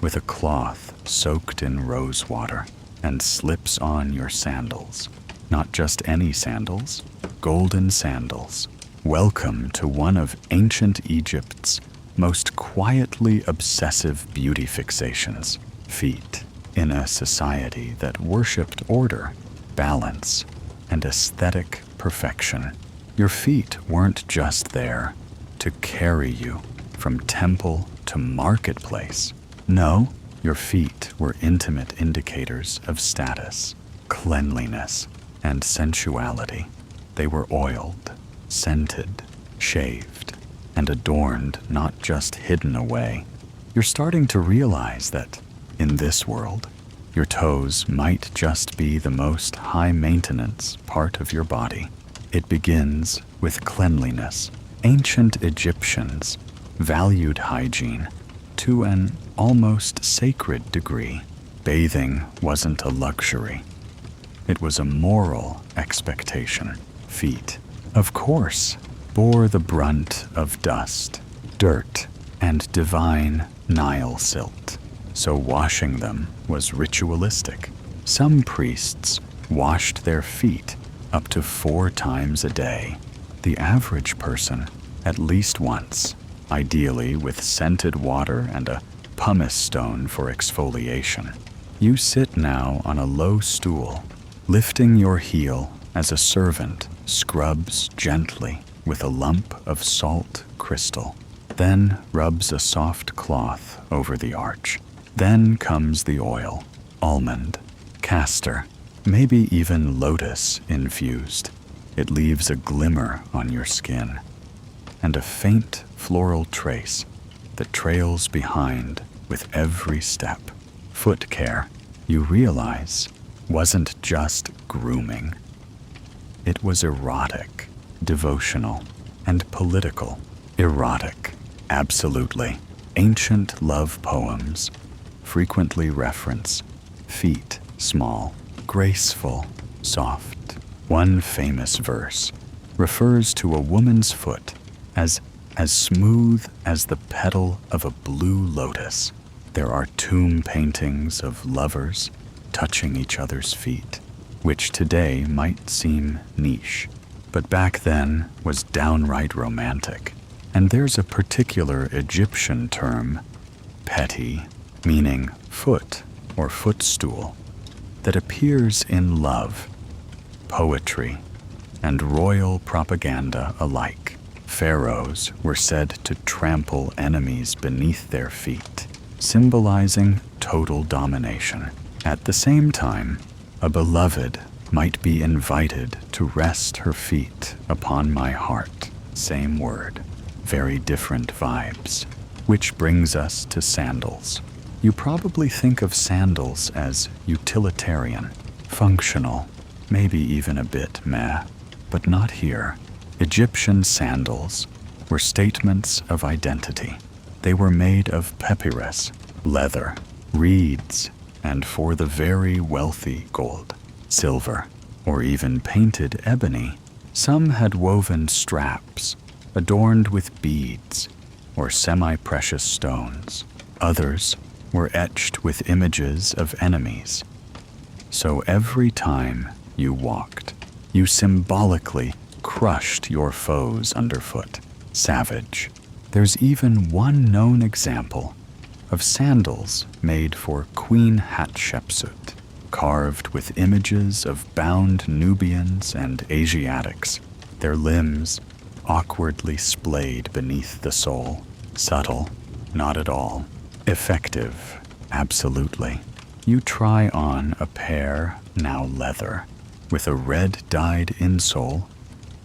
with a cloth soaked in rose water, and slips on your sandals. Not just any sandals, golden sandals. Welcome to one of ancient Egypt's most quietly obsessive beauty fixations. Feet. In a society that worshipped order, balance, and aesthetic perfection, your feet weren't just there to carry you from temple to marketplace. No, your feet were intimate indicators of status, cleanliness, and sensuality. They were oiled, scented, shaved, and adorned, not just hidden away. You're starting to realize that, in this world, your toes might just be the most high-maintenance part of your body. It begins with cleanliness. Ancient Egyptians valued hygiene to an almost sacred degree. Bathing wasn't a luxury. It was a moral expectation. Feet, of course, bore the brunt of dust, dirt, and divine Nile silt, so washing them was ritualistic. Some priests washed their feet up to 4 times a day. The average person, at least once, ideally with scented water and a pumice stone for exfoliation. You sit now on a low stool, lifting your heel as a servant scrubs gently with a lump of salt crystal, then rubs a soft cloth over the arch. Then comes the oil, almond, castor, maybe even lotus infused. It leaves a glimmer on your skin, and a faint floral trace that trails behind with every step. Foot care, you realize, wasn't just grooming. It was erotic, devotional, and political. Erotic, absolutely. Ancient love poems frequently reference feet small, graceful, soft. One famous verse refers to a woman's foot as smooth as the petal of a blue lotus. There are tomb paintings of lovers touching each other's feet, which today might seem niche, but back then was downright romantic. And there's a particular Egyptian term, peti, meaning foot or footstool, that appears in love, poetry, and royal propaganda alike. Pharaohs were said to trample enemies beneath their feet, symbolizing total domination. At the same time, a beloved might be invited to rest her feet upon my heart. Same word, very different vibes. Which brings us to sandals. You probably think of sandals as utilitarian, functional, maybe even a bit meh, but not here. Egyptian sandals were statements of identity. They were made of papyrus, leather, reeds, and for the very wealthy, gold, silver, or even painted ebony. Some had woven straps adorned with beads or semi-precious stones. Others were etched with images of enemies. So every time you walked, you symbolically crushed your foes underfoot. Savage. There's even one known example of sandals made for Queen Hatshepsut, carved with images of bound Nubians and Asiatics, their limbs awkwardly splayed beneath the sole. Subtle? Not at all. Effective? Absolutely. You try on a pair, now leather, with a red-dyed insole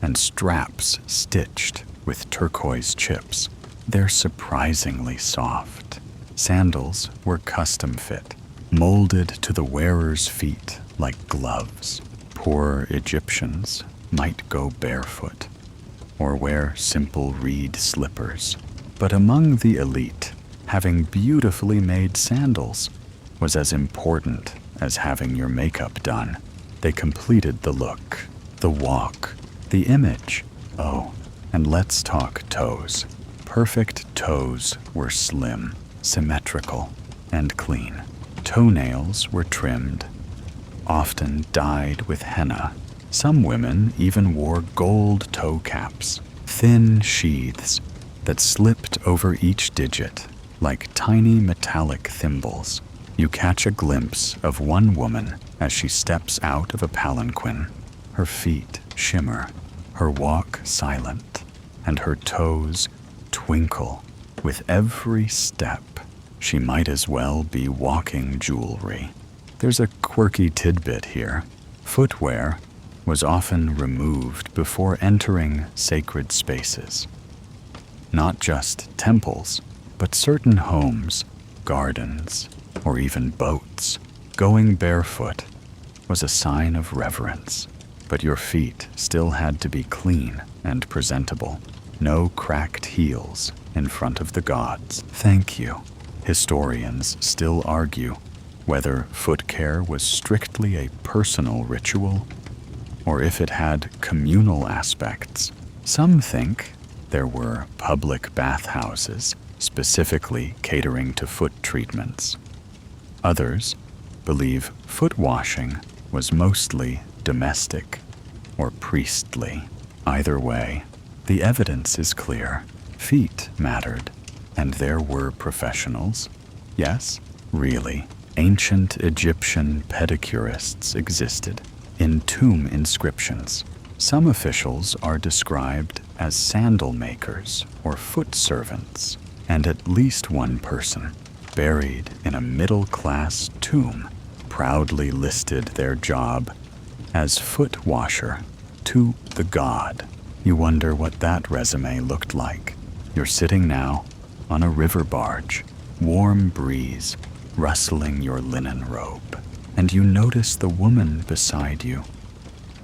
and straps stitched with turquoise chips. They're surprisingly soft. Sandals were custom fit, molded to the wearer's feet like gloves. Poor Egyptians might go barefoot or wear simple reed slippers. But among the elite, having beautifully made sandals was as important as having your makeup done. They completed the look, the walk, the image. Oh, and let's talk toes. Perfect toes were slim, symmetrical, and clean. Toenails were trimmed, often dyed with henna. Some women even wore gold toe caps, thin sheaths that slipped over each digit like tiny metallic thimbles. You catch a glimpse of one woman as she steps out of a palanquin. Her feet shimmer, her walk silent, and her toes twinkle with every step. She might as well be walking jewelry. There's a quirky tidbit here. Footwear was often removed before entering sacred spaces. Not just temples, but certain homes, gardens, or even boats. Going barefoot was a sign of reverence, but your feet still had to be clean and presentable. No cracked heels in front of the gods. Thank you. Historians still argue whether foot care was strictly a personal ritual or if it had communal aspects. Some think there were public bathhouses specifically catering to foot treatments. Others believe foot washing was mostly domestic or priestly. Either way, the evidence is clear. Feet mattered, and there were professionals Yes, really, ancient Egyptian pedicurists existed in tomb inscriptions. Some officials are described as sandal makers or foot servants, and at least one person, buried in a middle-class tomb, proudly listed their job as foot washer to the god. You wonder what that resume looked like. You're sitting now on a river barge, warm breeze rustling your linen robe, and you notice the woman beside you,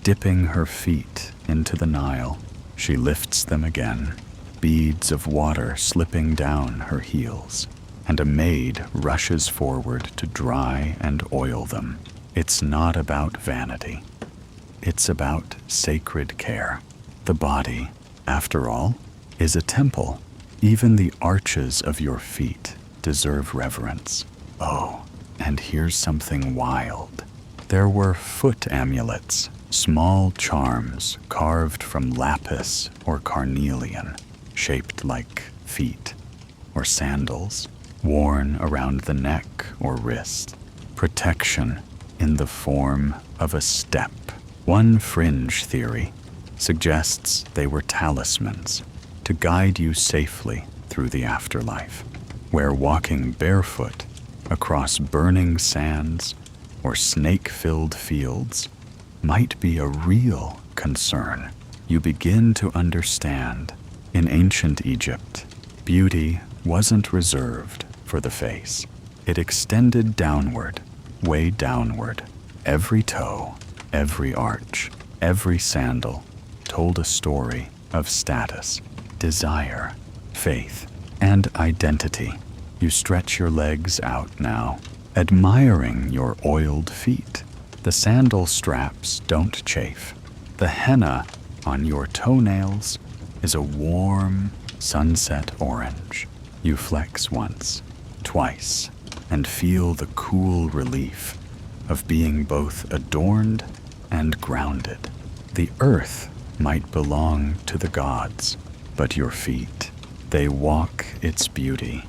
dipping her feet into the Nile. She lifts them again, beads of water slipping down her heels, and a maid rushes forward to dry and oil them. It's not about vanity. It's about sacred care. The body, after all, is a temple. Even the arches of your feet deserve reverence. Oh, and here's something wild. There were foot amulets, small charms carved from lapis or carnelian, shaped like feet, or sandals, worn around the neck or wrist. Protection in the form of a step. One fringe theory suggests they were talismans to guide you safely through the afterlife, where walking barefoot across burning sands or snake-filled fields might be a real concern. You begin to understand, in ancient Egypt, beauty wasn't reserved for the face. It extended downward, way downward. Every toe, every arch, every sandal told a story of status, desire, faith, and identity. You stretch your legs out now, admiring your oiled feet. The sandal straps don't chafe. The henna on your toenails is a warm sunset orange. You flex once, twice, and feel the cool relief of being both adorned and grounded. The earth might belong to the gods, but your feet, they walk its beauty.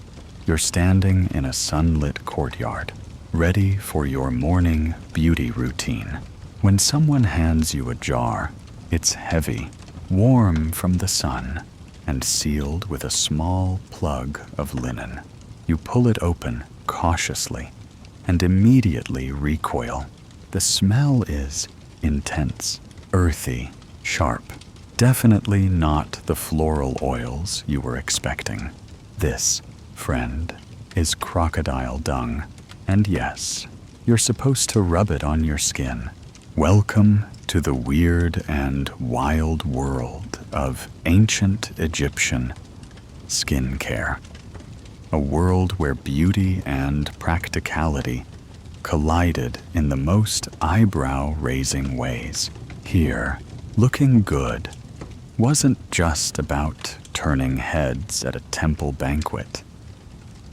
You're standing in a sunlit courtyard, ready for your morning beauty routine. When someone hands you a jar, it's heavy, warm from the sun, and sealed with a small plug of linen. You pull it open cautiously and immediately recoil. The smell is intense, earthy, sharp. Definitely not the floral oils you were expecting. This, friend, is crocodile dung. And yes, you're supposed to rub it on your skin. Welcome to the weird and wild world of ancient Egyptian skincare. A world where beauty and practicality collided in the most eyebrow-raising ways. Here, looking good wasn't just about turning heads at a temple banquet.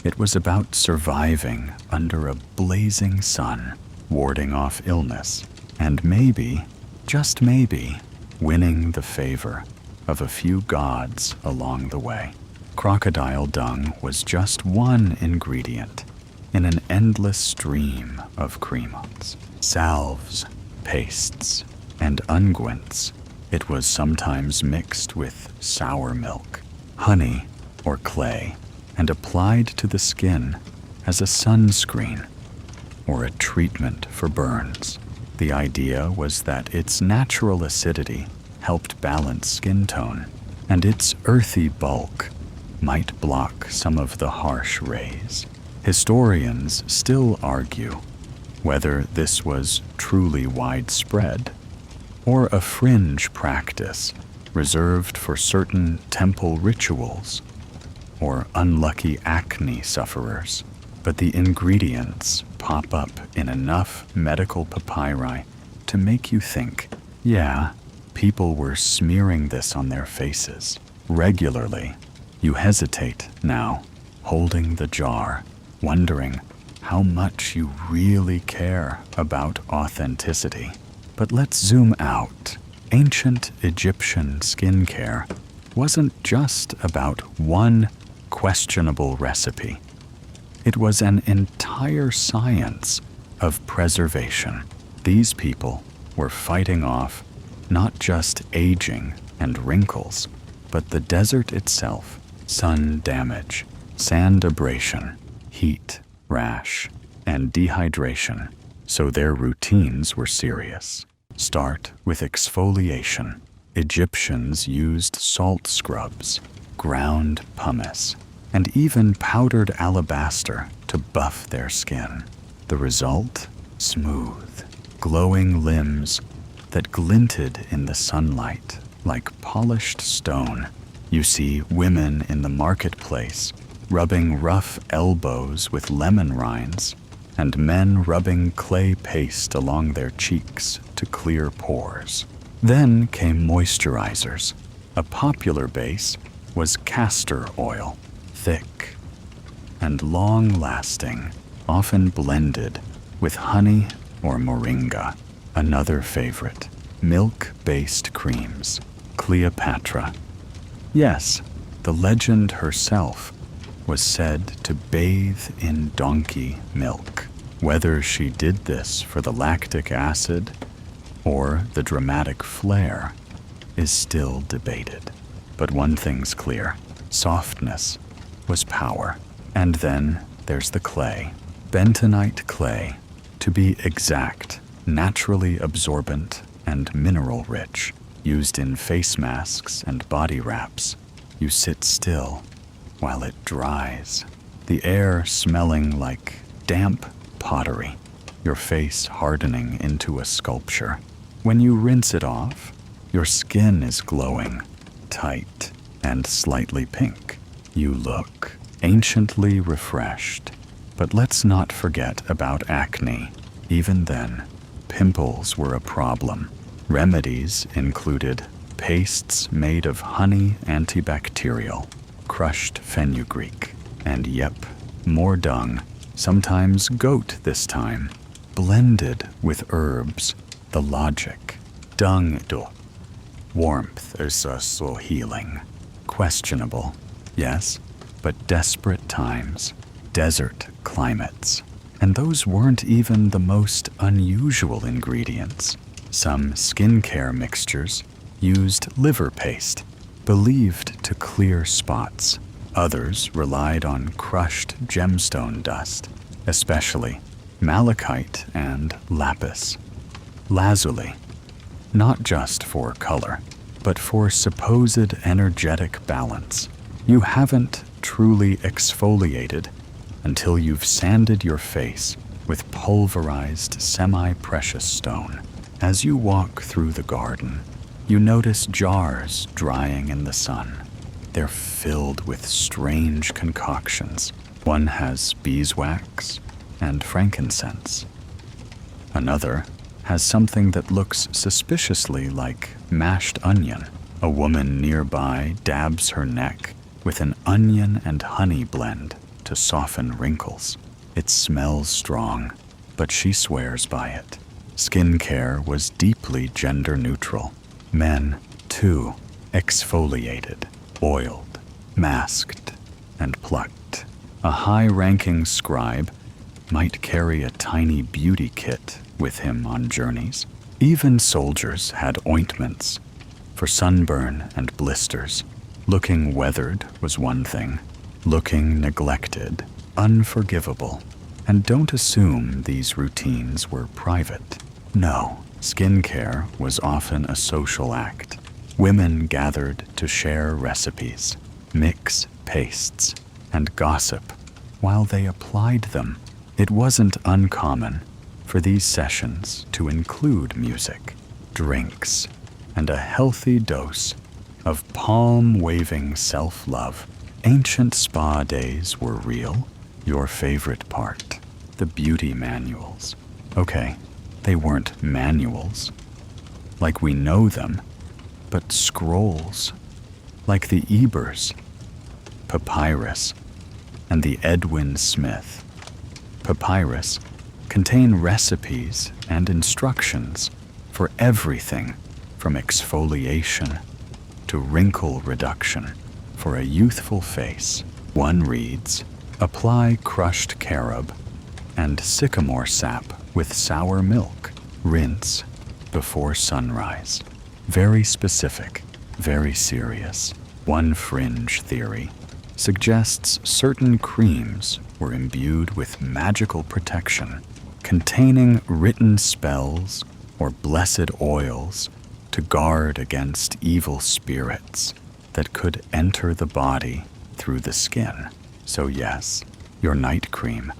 It was about surviving under a blazing sun, warding off illness, and maybe, just maybe, winning the favor of a few gods along the way. Crocodile dung was just one ingredient in an endless stream of cremons, salves, pastes, and unguents. It was sometimes mixed with sour milk, honey, or clay, and applied to the skin as a sunscreen or a treatment for burns. The idea was that its natural acidity helped balance skin tone, and its earthy bulk might block some of the harsh rays. Historians still argue whether this was truly widespread or a fringe practice reserved for certain temple rituals or unlucky acne sufferers. But the ingredients pop up in enough medical papyri to make you think, yeah, people were smearing this on their faces regularly. You hesitate now, holding the jar, wondering how much you really care about authenticity. But let's zoom out. Ancient Egyptian skincare wasn't just about one questionable recipe. It was an entire science of preservation. These people were fighting off not just aging and wrinkles, but the desert itself, sun damage, sand abrasion, heat, rash, and dehydration, so their routines were serious. Start with exfoliation. Egyptians used salt scrubs, ground pumice, and even powdered alabaster to buff their skin. The result? Smooth, glowing limbs that glinted in the sunlight like polished stone. You see women in the marketplace rubbing rough elbows with lemon rinds, and men rubbing clay paste along their cheeks to clear pores. Then came moisturizers. A popular base was castor oil, thick and long-lasting, often blended with honey or moringa. Another favorite, milk-based creams, Cleopatra. Yes, the legend herself was said to bathe in donkey milk. Whether she did this for the lactic acid or the dramatic flair is still debated. But one thing's clear, softness was power. And then there's the clay, bentonite clay, to be exact, naturally absorbent and mineral-rich, used in face masks and body wraps. You sit still while it dries, the air smelling like damp pottery, your face hardening into a sculpture. When you rinse it off, your skin is glowing, tight, and slightly pink. You look anciently refreshed. But let's not forget about acne. Even then, pimples were a problem. Remedies included pastes made of honey antibacterial, crushed fenugreek, and more dung, sometimes goat this time, blended with herbs. The logic, dung do. Warmth is so healing. Questionable, yes, but desperate times, desert climates. And those weren't even the most unusual ingredients. Some skincare mixtures used liver paste, believed to clear spots. Others relied on crushed gemstone dust, especially malachite and lapis. Lazuli, not just for color, but for supposed energetic balance. You haven't truly exfoliated until you've sanded your face with pulverized semi-precious stone. As you walk through the garden, you notice jars drying in the sun. They're filled with strange concoctions. One has beeswax and frankincense. Another has something that looks suspiciously like mashed onion. A woman nearby dabs her neck with an onion and honey blend to soften wrinkles. It smells strong, but she swears by it. Skincare was deeply gender neutral. Men, too, exfoliated, oiled, masked, and plucked. A high-ranking scribe might carry a tiny beauty kit with him on journeys. Even soldiers had ointments for sunburn and blisters. Looking weathered was one thing. Looking neglected, unforgivable. And don't assume these routines were private. No, skincare was often a social act. Women gathered to share recipes, mix pastes, and gossip while they applied them. It wasn't uncommon for these sessions to include music, drinks, and a healthy dose of palm-waving self-love. Ancient spa days were real. Your favorite part, the beauty manuals. Okay, they weren't manuals like we know them, but scrolls like the Ebers, papyrus, and the Edwin Smith. Papyrus contain recipes and instructions for everything from exfoliation to wrinkle reduction for a youthful face. One reads, Apply crushed carob and sycamore sap with sour milk. Rinse before sunrise. Very specific, very serious. One fringe theory suggests certain creams were imbued with magical protection, containing written spells or blessed oils to guard against evil spirits that could enter the body through the skin. So yes, your night cream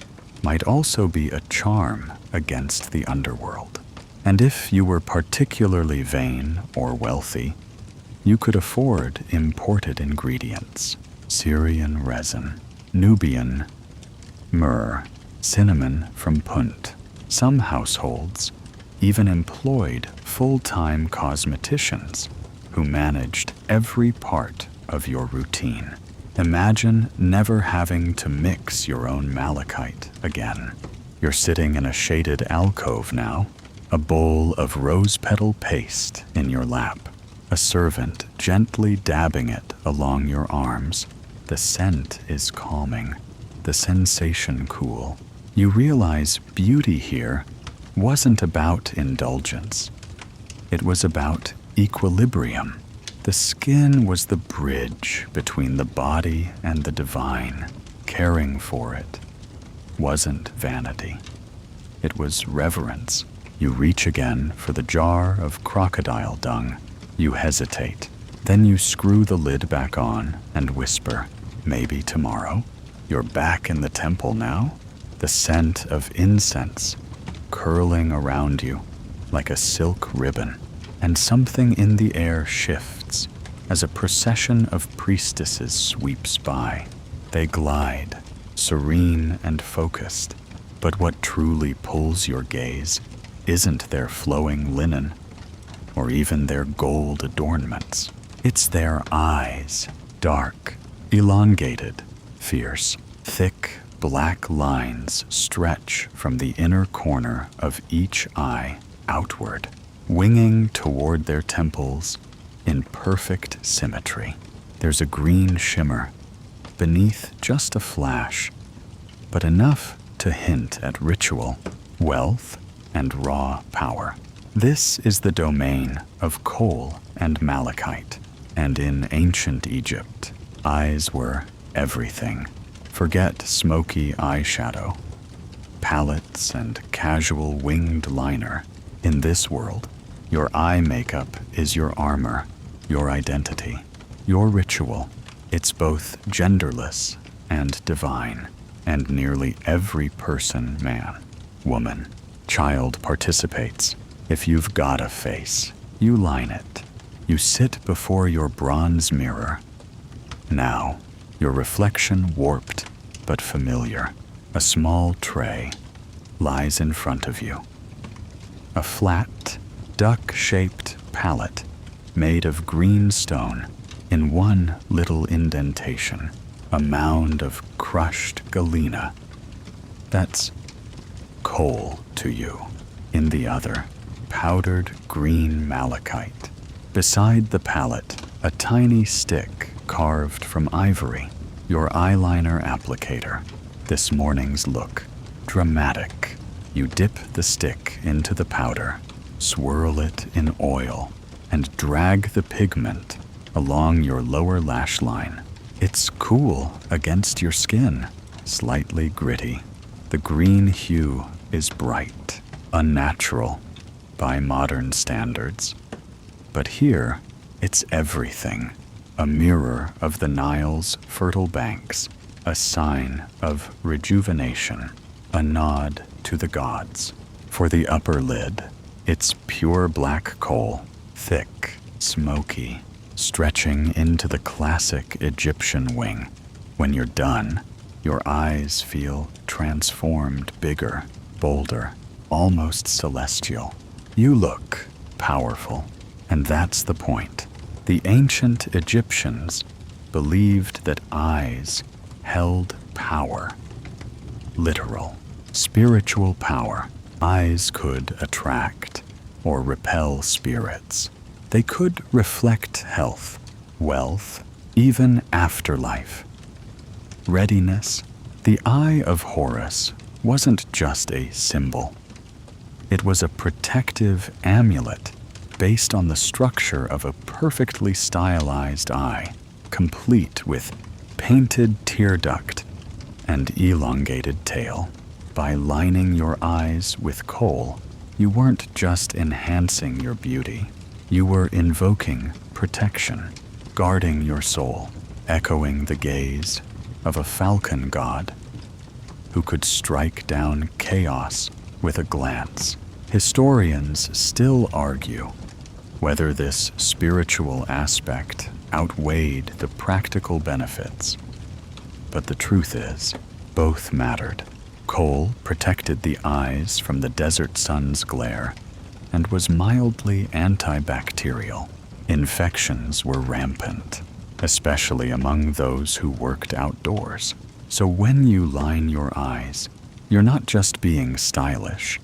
might also be a charm against the underworld. And if you were particularly vain or wealthy, you could afford imported ingredients: Syrian resin, Nubian myrrh, cinnamon from Punt. Some households even employed full-time cosmeticians who managed every part of your routine. Imagine never having to mix your own malachite again. You're sitting in a shaded alcove now, a bowl of rose petal paste in your lap, a servant gently dabbing it along your arms. The scent is calming, the sensation cool. You realize beauty here wasn't about indulgence. It was about equilibrium. The skin was the bridge between the body and the divine. Caring for it wasn't vanity. It was reverence. You reach again for the jar of crocodile dung. You hesitate. Then you screw the lid back on and whisper, "Maybe tomorrow." You're back in the temple now, the scent of incense curling around you like a silk ribbon, and something in the air shifts as a procession of priestesses sweeps by. They glide, serene and focused, but what truly pulls your gaze isn't their flowing linen or even their gold adornments. It's their eyes, dark, elongated, fierce. Thick, black lines stretch from the inner corner of each eye outward, winging toward their temples in perfect symmetry. There's a green shimmer beneath, just a flash, but enough to hint at ritual, wealth, and raw power. This is the domain of kohl and malachite, and in ancient Egypt, eyes were everything. Forget smoky eyeshadow, palettes, and casual winged liner. In this world, your eye makeup is your armor, your identity, your ritual. It's both genderless and divine, and nearly every person, man, woman, child participates. If you've got a face, you line it. You sit before your bronze mirror. Now, your reflection warped but familiar. A small tray lies in front of you. A flat, duck-shaped palette made of green stone. In one little indentation, a mound of crushed galena. That's kohl to you. In the other, powdered green malachite. Beside the palette, a tiny stick carved from ivory. Your eyeliner applicator. This morning's look, dramatic. You dip the stick into the powder, swirl it in oil, and drag the pigment along your lower lash line. It's cool against your skin, slightly gritty. The green hue is bright, unnatural by modern standards. But here, it's everything. A mirror of the Nile's fertile banks, a sign of rejuvenation, a nod to the gods. For the upper lid, it's pure black kohl, thick, smoky, stretching into the classic Egyptian wing. When you're done, your eyes feel transformed, bigger, bolder, almost celestial. You look powerful, and that's the point. The ancient Egyptians believed that eyes held power. Literal, spiritual power. Eyes could attract or repel spirits. They could reflect health, wealth, even afterlife. Readiness. The Eye of Horus wasn't just a symbol. It was a protective amulet based on the structure of a perfectly stylized eye, complete with painted tear duct and elongated tail. By lining your eyes with kohl, you weren't just enhancing your beauty. You were invoking protection, guarding your soul, echoing the gaze of a falcon god who could strike down chaos with a glance. Historians still argue whether this spiritual aspect outweighed the practical benefits. But the truth is, both mattered. Kohl protected the eyes from the desert sun's glare and was mildly antibacterial. Infections were rampant, especially among those who worked outdoors. So when you line your eyes, you're not just being stylish,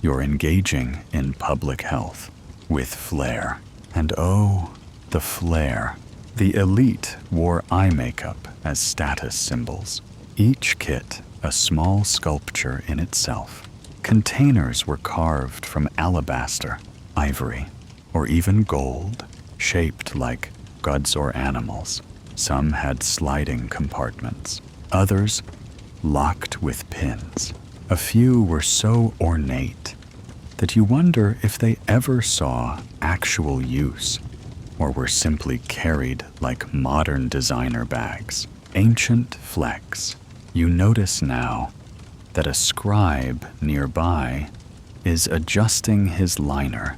you're engaging in public health with flair. And oh, the flair. The elite wore eye makeup as status symbols, each kit a small sculpture in itself. Containers were carved from alabaster, ivory, or even gold, shaped like gods or animals. Some had sliding compartments, others locked with pins. A few were so ornate that you wonder if they ever saw actual use or were simply carried like modern designer bags. Ancient flex. You notice now that a scribe nearby is adjusting his liner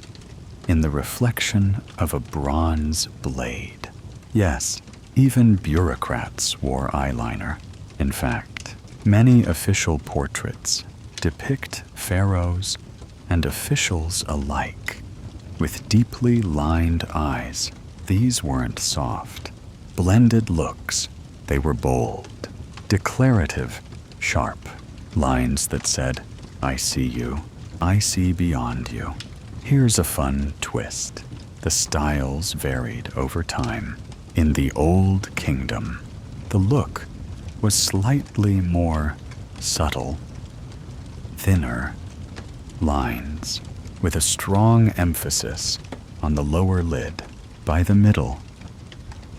in the reflection of a bronze blade. Yes, even bureaucrats wore eyeliner. In fact, many official portraits depict pharaohs and officials alike with deeply lined eyes. These weren't soft, blended looks. They were bold, declarative, sharp. Lines that said, "I see you, I see beyond you." Here's a fun twist. The styles varied over time. In the Old Kingdom, the look was slightly more subtle, thinner lines, with a strong emphasis on the lower lid. By the Middle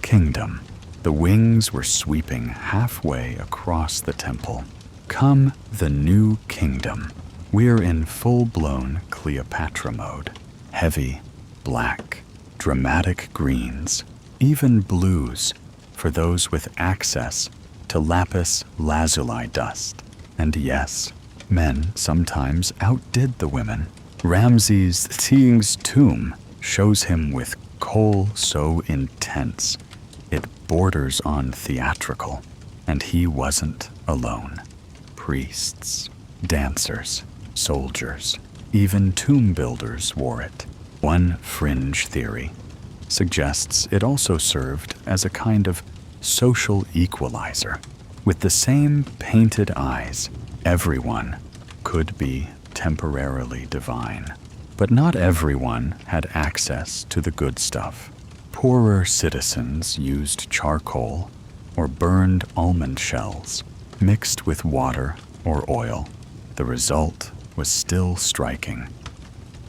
Kingdom, the wings were sweeping halfway across the temple. Come the New Kingdom, we're in full-blown Cleopatra mode. Heavy, black, dramatic greens, even blues for those with access to lapis lazuli dust. And yes, men sometimes outdid the women. Ramses II's tomb shows him with kohl so intense it borders on theatrical, and he wasn't alone. Priests, dancers, soldiers, even tomb builders wore it. One fringe theory suggests it also served as a kind of social equalizer. With the same painted eyes, everyone could be temporarily divine. But not everyone had access to the good stuff. Poorer citizens used charcoal or burned almond shells mixed with water or oil. The result was still striking,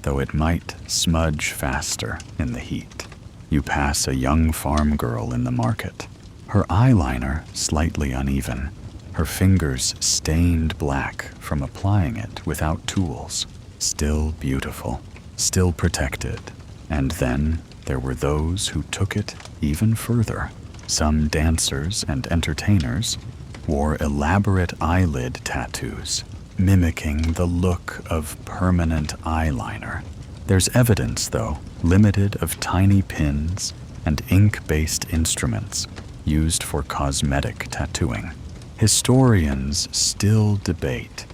though it might smudge faster in the heat. You pass a young farm girl in the market, her eyeliner slightly uneven, her fingers stained black from applying it without tools. Still beautiful, still protected. And then there were those who took it even further. Some dancers and entertainers wore elaborate eyelid tattoos, mimicking the look of permanent eyeliner. There's evidence, though, limited, of tiny pins and ink-based instruments used for cosmetic tattooing. Historians still debate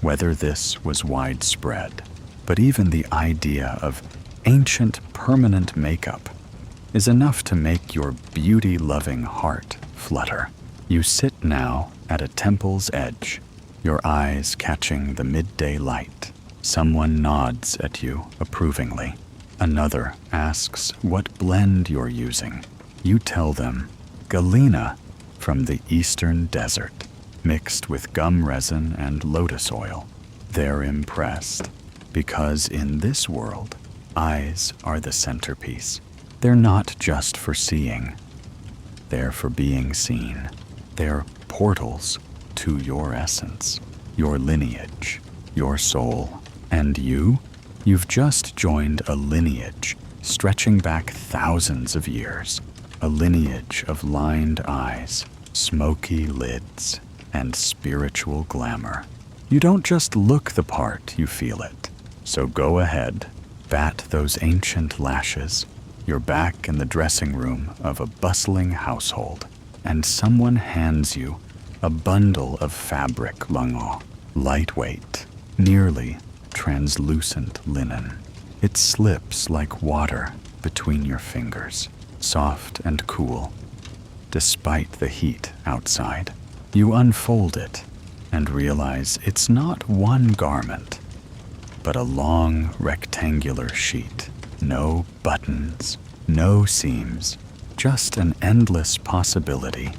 whether this was widespread, but even the idea of ancient permanent makeup is enough to make your beauty-loving heart flutter. You sit now at a temple's edge, your eyes catching the midday light. Someone nods at you approvingly. Another asks what blend you're using. You tell them, Galena from the eastern desert. mixed with gum resin and lotus oil. They're impressed because in this world, eyes are the centerpiece. They're not just for seeing, they're for being seen. They're portals to your essence, your lineage, your soul. And you've just joined a lineage stretching back thousands of years, a lineage of lined eyes, smoky lids, and spiritual glamour. You don't just look the part, you feel it. So go ahead, bat those ancient lashes. You're back in the dressing room of a bustling household, and someone hands you a bundle of fabric lango, lightweight, nearly translucent linen. It slips like water between your fingers, soft and cool. Despite the heat outside, you unfold it and realize it's not one garment, but a long rectangular sheet. No buttons, no seams, just an endless possibility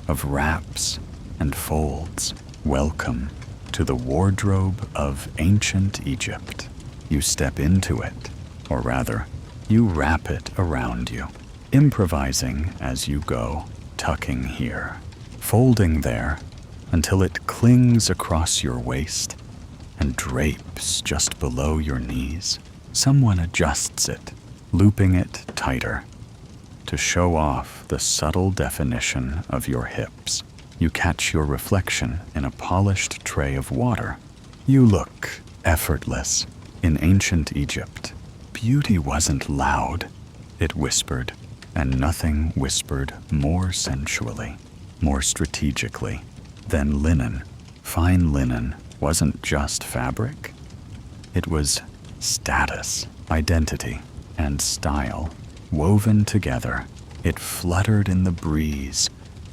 of wraps and folds. Welcome to the wardrobe of ancient Egypt. You step into it, or rather, you wrap it around you, improvising as you go, tucking here, folding there, until it clings across your waist and drapes just below your knees. Someone adjusts it, looping it tighter to show off the subtle definition of your hips. You catch your reflection in a polished tray of water. You look effortless. In ancient Egypt, beauty wasn't loud, it whispered, and nothing whispered more sensually, more strategically than linen. Fine linen wasn't just fabric, it was status, identity, and style woven together. It fluttered in the breeze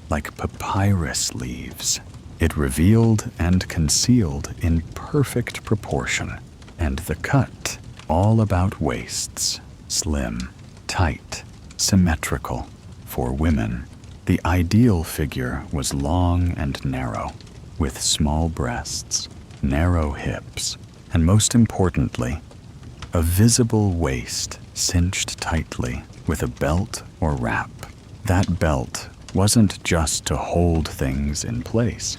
like papyrus leaves. It revealed and concealed in perfect proportion, and the cut all about waists, slim, tight, symmetrical. For women, the ideal figure was long and narrow, with small breasts, narrow hips, and most importantly, a visible waist cinched tightly with a belt or wrap. That belt wasn't just to hold things in place.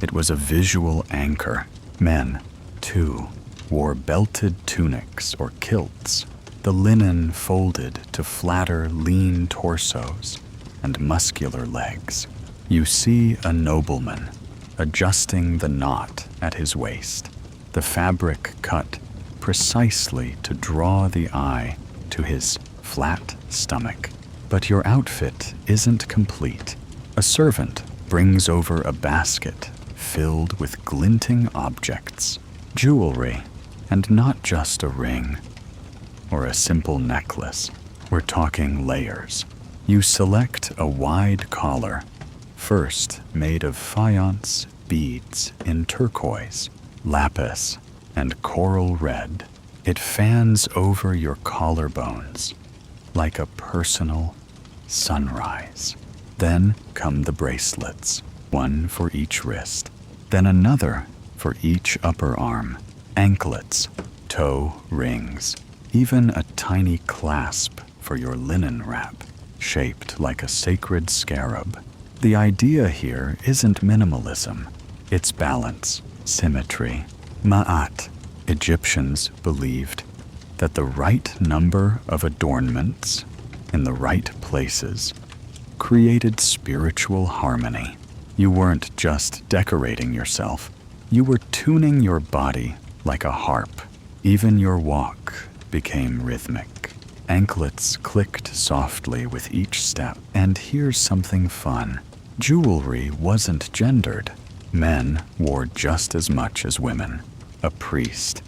It was a visual anchor. Men, too, wore belted tunics or kilts, the linen folded to flatter lean torsos and muscular legs. You see a nobleman adjusting the knot at his waist, the fabric cut precisely to draw the eye to his flat stomach. But your outfit isn't complete. A servant brings over a basket filled with glinting objects, jewelry, and not just a ring or a simple necklace. We're talking layers. You select a wide collar, first made of faience beads in turquoise, lapis, and coral red. It fans over your collarbones like a personal sunrise. Then come the bracelets, one for each wrist, then another for each upper arm, anklets, toe rings, even a tiny clasp for your linen wrap, shaped like a sacred scarab. The idea here isn't minimalism, it's balance, symmetry. Ma'at. Egyptians believed that the right number of adornments in the right places created spiritual harmony. You weren't just decorating yourself, you were tuning your body like a harp. Even your walk became rhythmic. Anklets clicked softly with each step. And here's something fun. Jewelry wasn't gendered. Men wore just as much as women. A priest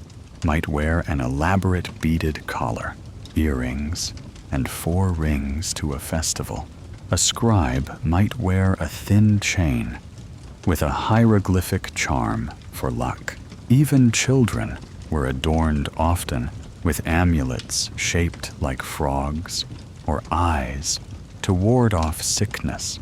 might wear an elaborate beaded collar, earrings, and 4 rings to a festival. A scribe might wear a thin chain with a hieroglyphic charm for luck. Even children were adorned often with amulets shaped like frogs or eyes to ward off sickness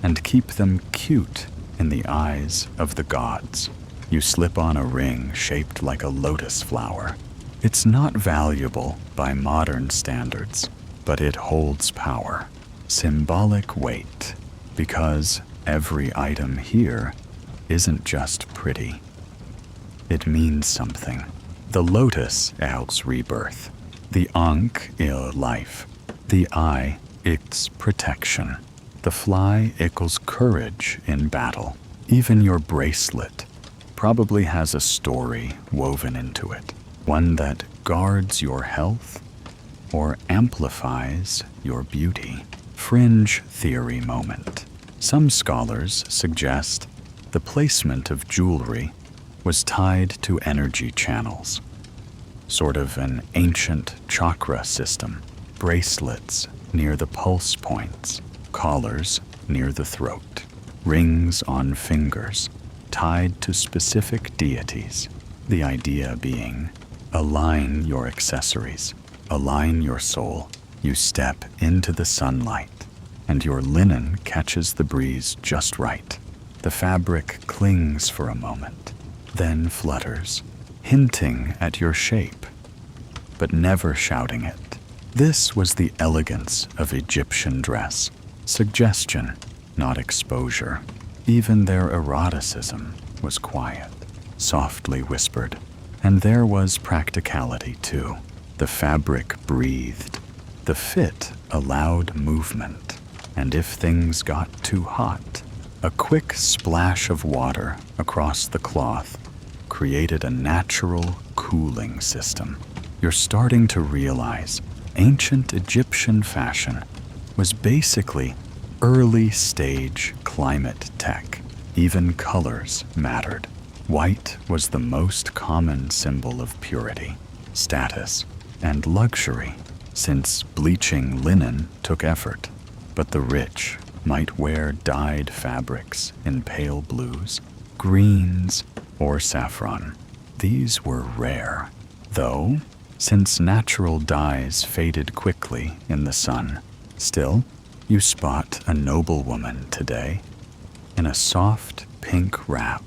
and keep them cute in the eyes of the gods. You slip on a ring shaped like a lotus flower. It's not valuable by modern standards, but it holds power, symbolic weight, because every item here isn't just pretty. It means something. The lotus equals rebirth. The ankh is life. The eye equals protection. The fly equals courage in battle. Even your bracelet probably has a story woven into it, one that guards your health or amplifies your beauty. Fringe theory moment. Some scholars suggest the placement of jewelry was tied to energy channels, sort of an ancient chakra system. Bracelets near the pulse points, collars near the throat, rings on fingers tied to specific deities. The idea being, align your accessories, align your soul. You step into the sunlight, and your linen catches the breeze just right. The fabric clings for a moment, then flutters, hinting at your shape, but never shouting it. This was the elegance of Egyptian dress, suggestion, not exposure. Even their eroticism was quiet, softly whispered, and there was practicality too. The fabric breathed, the fit allowed movement, and if things got too hot, a quick splash of water across the cloth created a natural cooling system. You're starting to realize ancient Egyptian fashion was basically early stage climate tech. Even colors mattered. White was the most common symbol of purity, status, and luxury, since bleaching linen took effort. But the rich might wear dyed fabrics in pale blues, greens, or saffron. These were rare, though, since natural dyes faded quickly in the sun. Still, you spot a noblewoman today in a soft pink wrap,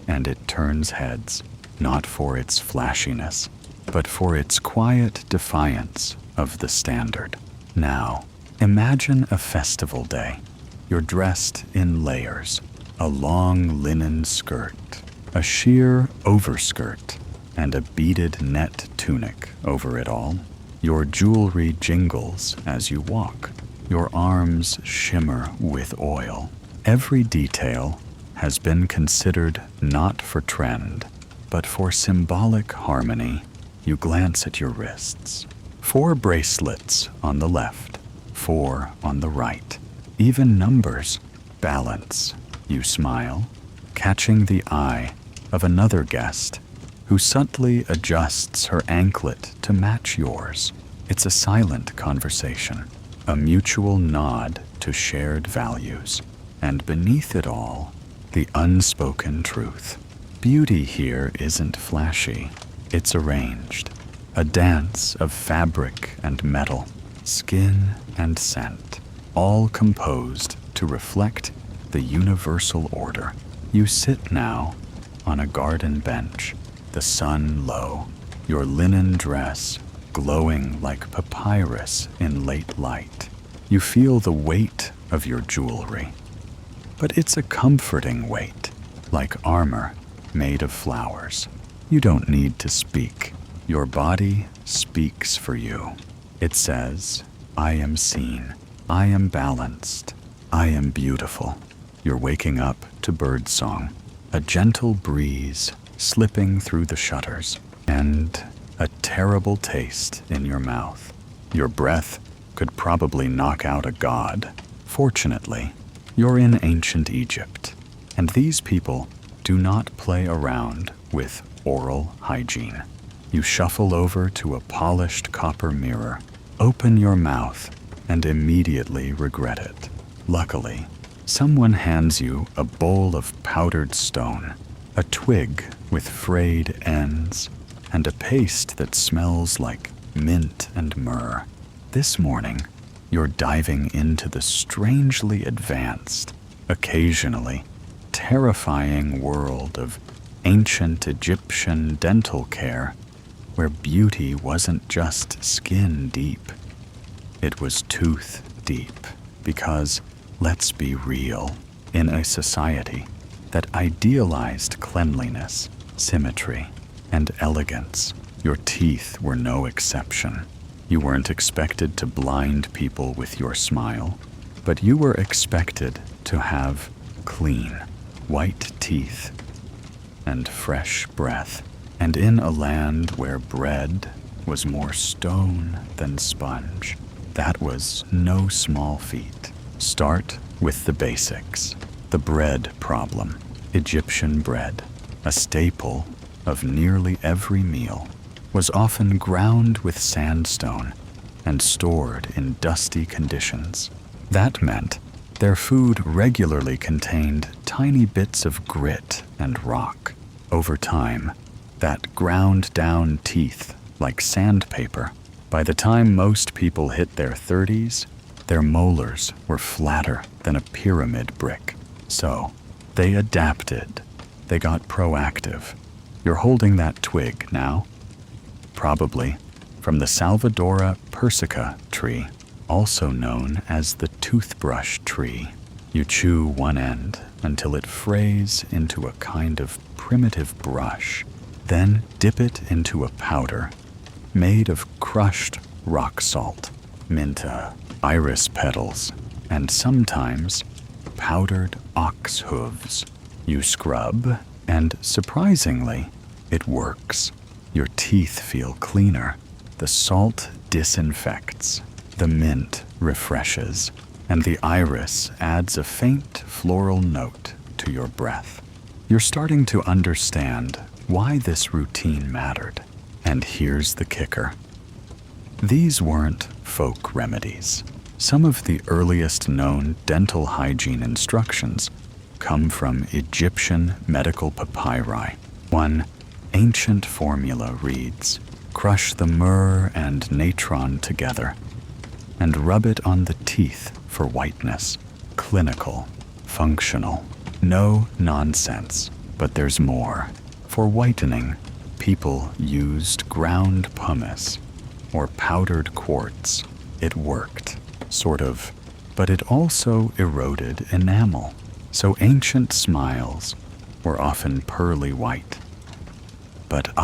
and it turns heads, not for its flashiness, but for its quiet defiance of the standard. Now, imagine a festival day. You're dressed in layers, a long linen skirt, a sheer overskirt, and a beaded net tunic over it all. Your jewelry jingles as you walk. Your arms shimmer with oil. Every detail has been considered not for trend, but for symbolic harmony. You glance at your wrists. 4 bracelets on the left, 4 on the right. Even numbers balance. You smile, catching the eye of another guest who subtly adjusts her anklet to match yours. It's a silent conversation, a mutual nod to shared values, and beneath it all, the unspoken truth. Beauty here isn't flashy, it's arranged, a dance of fabric and metal, skin and scent, all composed to reflect the universal order. You sit now on a garden bench, the sun low, your linen dress glowing like papyrus in late light. You feel the weight of your jewelry, but it's a comforting weight, like armor made of flowers. You don't need to speak. Your body speaks for you. It says, I am seen, I am balanced, I am beautiful. You're waking up to birdsong, a gentle breeze slipping through the shutters, and a terrible taste in your mouth. Your breath could probably knock out a god. Fortunately, you're in ancient Egypt, and these people do not play around with oral hygiene. You shuffle over to a polished copper mirror, open your mouth, and immediately regret it. Luckily, someone hands you a bowl of powdered stone, a twig with frayed ends, and a paste that smells like mint and myrrh. This morning, you're diving into the strangely advanced, occasionally terrifying world of ancient Egyptian dental care, where beauty wasn't just skin deep, it was tooth deep. Because, let's be real, in a society that idealized cleanliness, symmetry, and elegance, your teeth were no exception. You weren't expected to blind people with your smile, but you were expected to have clean, white teeth and fresh breath. And in a land where bread was more stone than sponge, that was no small feat. Start with the basics. The bread problem. Egyptian bread, a staple of nearly every meal, was often ground with sandstone and stored in dusty conditions. That meant their food regularly contained tiny bits of grit and rock. Over time, that ground down teeth like sandpaper. By the time most people hit their 30s, their molars were flatter than a pyramid brick. So, they adapted. They got proactive. You're holding that twig now? Probably from the Salvadora persica tree, also known as the toothbrush tree. You chew one end until it frays into a kind of primitive brush, then dip it into a powder made of crushed rock salt, minta, iris petals, and sometimes powdered ox hooves. You scrub, and surprisingly, it works. Your teeth feel cleaner. The salt disinfects, the mint refreshes, and the iris adds a faint floral note to your breath. You're starting to understand why this routine mattered. And here's the kicker. These weren't folk remedies. Some of the earliest known dental hygiene instructions come from Egyptian medical papyri. One ancient formula reads, "Crush the myrrh and natron together and rub it on the teeth for whiteness." Clinical, functional, no nonsense. But there's more. For whitening, people used ground pumice or powdered quartz. It worked, sort of, but it also eroded enamel. So ancient smiles were often pearly white, but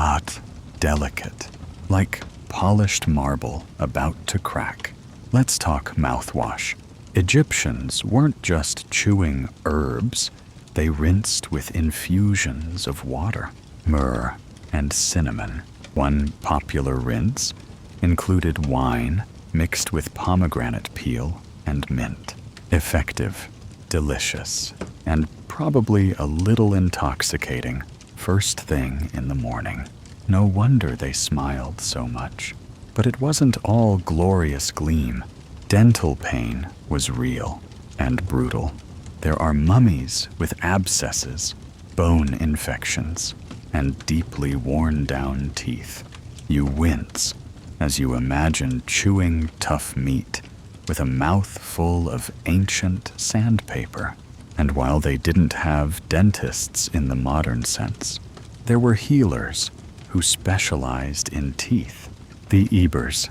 delicate, like polished marble about to crack. Let's talk mouthwash. Egyptians weren't just chewing herbs, they rinsed with infusions of water, myrrh, and cinnamon. One popular rinse included wine mixed with pomegranate peel and mint. Effective, delicious, and probably a little intoxicating first thing in the morning. No wonder they smiled so much. But it wasn't all glorious gleam. Dental pain was real and brutal. There are mummies with abscesses, bone infections, and deeply worn down teeth. You wince as you imagine chewing tough meat with a mouth full of ancient sandpaper. And while they didn't have dentists in the modern sense, there were healers who specialized in teeth. The Ebers.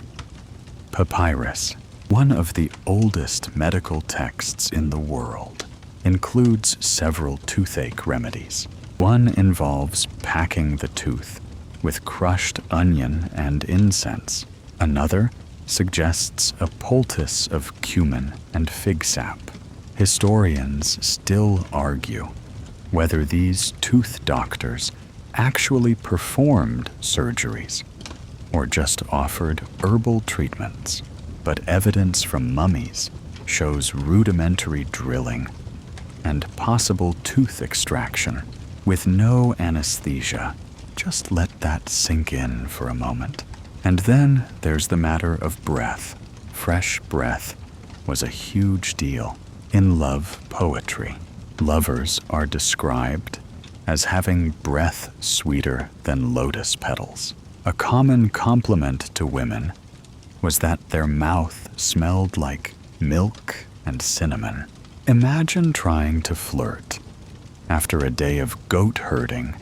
Papyrus, one of the oldest medical texts in the world, includes several toothache remedies. One involves packing the tooth with crushed onion and incense. Another suggests a poultice of cumin and fig sap. Historians still argue whether these tooth doctors actually performed surgeries or just offered herbal treatments, but evidence from mummies shows rudimentary drilling and possible tooth extraction with no anesthesia. Just let that sink in for a moment. And then there's the matter of breath. Fresh breath was a huge deal. In love poetry, lovers are described as having breath sweeter than lotus petals. A common compliment to women was that their mouth smelled like milk and cinnamon. Imagine trying to flirt after a day of goat herding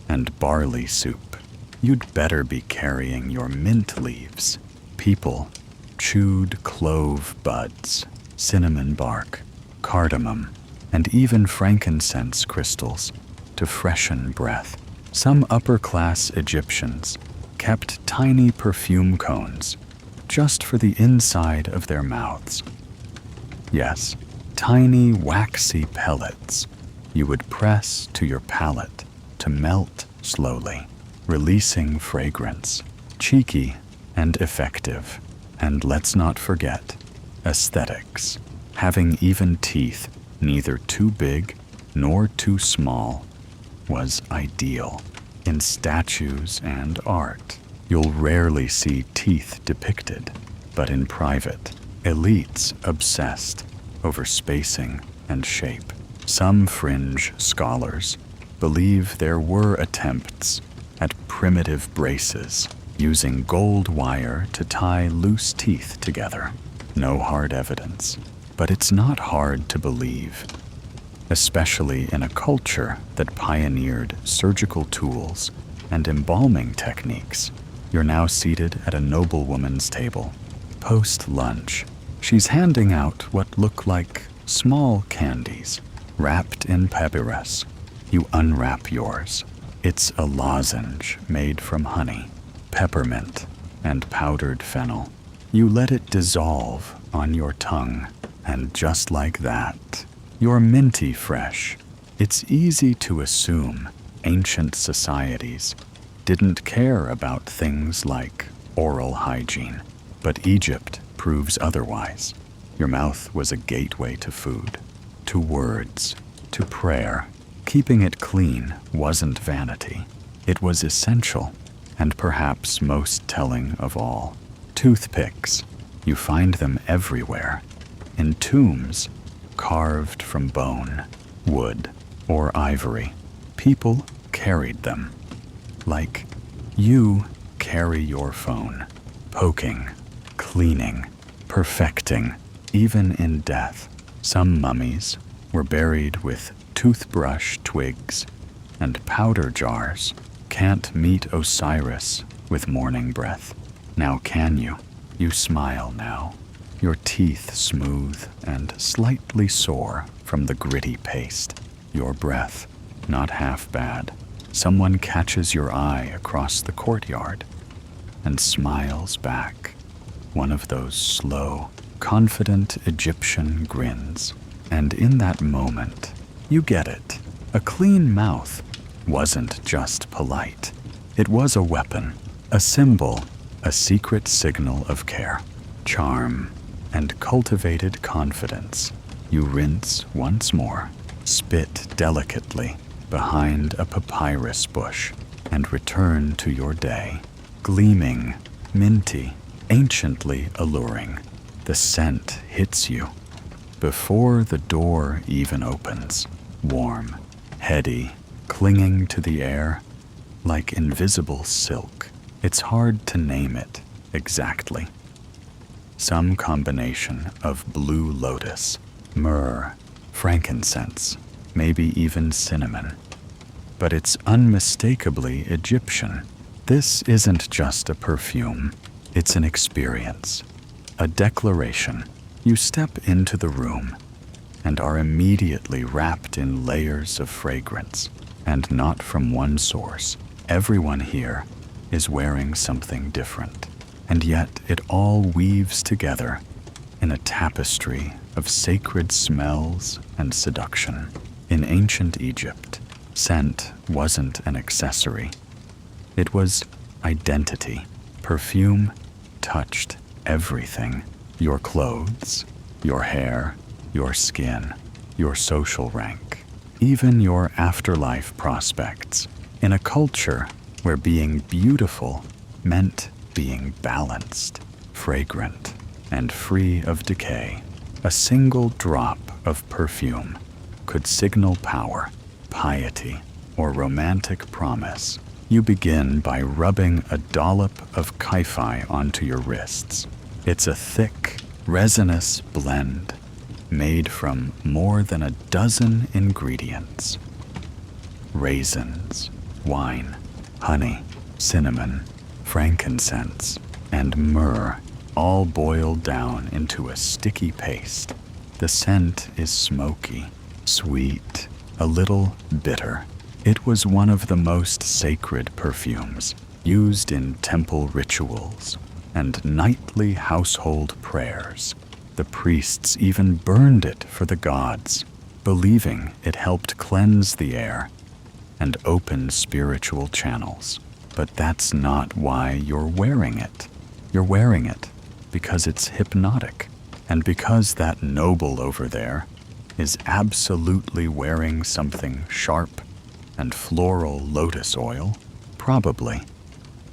and barley soup, you'd better be carrying your mint leaves. People chewed clove buds, cinnamon bark, cardamom, and even frankincense crystals to freshen breath. Some upper-class Egyptians kept tiny perfume cones just for the inside of their mouths. Yes, tiny waxy pellets you would press to your palate to melt slowly, releasing fragrance, cheeky and effective. And let's not forget aesthetics. Having even teeth, neither too big nor too small, was ideal. In statues and art, you'll rarely see teeth depicted, but in private, elites obsessed over spacing and shape. Some fringe scholars believe there were attempts at primitive braces using gold wire to tie loose teeth together. No hard evidence, but it's not hard to believe, especially in a culture that pioneered surgical tools and embalming techniques. You're now seated at a noblewoman's table. Post-lunch, she's handing out what look like small candies wrapped in papyrus. You unwrap yours. It's a lozenge made from honey, peppermint, and powdered fennel. You let it dissolve on your tongue, and just like that, you're minty fresh. It's easy to assume ancient societies didn't care about things like oral hygiene, but Egypt proves otherwise. Your mouth was a gateway to food, to words, to prayer. Keeping it clean wasn't vanity. It was essential, and perhaps most telling of all. Toothpicks. You find them everywhere. In tombs, carved from bone, wood, or ivory. People carried them. Like you carry your phone. Poking, cleaning, perfecting, even in death. Some mummies were buried with toothbrush twigs and powder jars. Can't meet Osiris with morning breath. Now can you? You smile now, your teeth smooth and slightly sore from the gritty paste. Your breath, not half bad. Someone catches your eye across the courtyard and smiles back. One of those slow, confident Egyptian grins. And in that moment, you get it. A clean mouth wasn't just polite. It was a weapon, a symbol, a secret signal of care, charm, and cultivated confidence. You rinse once more, spit delicately behind a papyrus bush, and return to your day, gleaming, minty, anciently alluring. The scent hits you before the door even opens, warm, heady, clinging to the air like invisible silk. It's hard to name it exactly. Some combination of blue lotus, myrrh, frankincense, maybe even cinnamon. But it's unmistakably Egyptian. This isn't just a perfume, it's an experience, a declaration. You step into the room and are immediately wrapped in layers of fragrance, and not from one source. Everyone here is wearing something different, and yet it all weaves together in a tapestry of sacred smells and seduction. In ancient Egypt, scent wasn't an accessory. It was identity. Perfume touched everything. Your clothes, your hair, your skin, your social rank, even your afterlife prospects. In a culture where being beautiful meant being balanced, fragrant, and free of decay, a single drop of perfume could signal power, piety, or romantic promise. You begin by rubbing a dollop of kaifi onto your wrists. It's a thick, resinous blend made from more than a dozen ingredients. raisins, wine, honey, cinnamon, frankincense, and myrrh all boiled down into a sticky paste. The scent is smoky, sweet, a little bitter. It was one of the most sacred perfumes, used in temple rituals and nightly household prayers. The priests even burned it for the gods, believing it helped cleanse the air and open spiritual channels. But that's not why you're wearing it. You're wearing it because it's hypnotic, and because that noble over there is absolutely wearing something sharp and floral lotus oil, probably.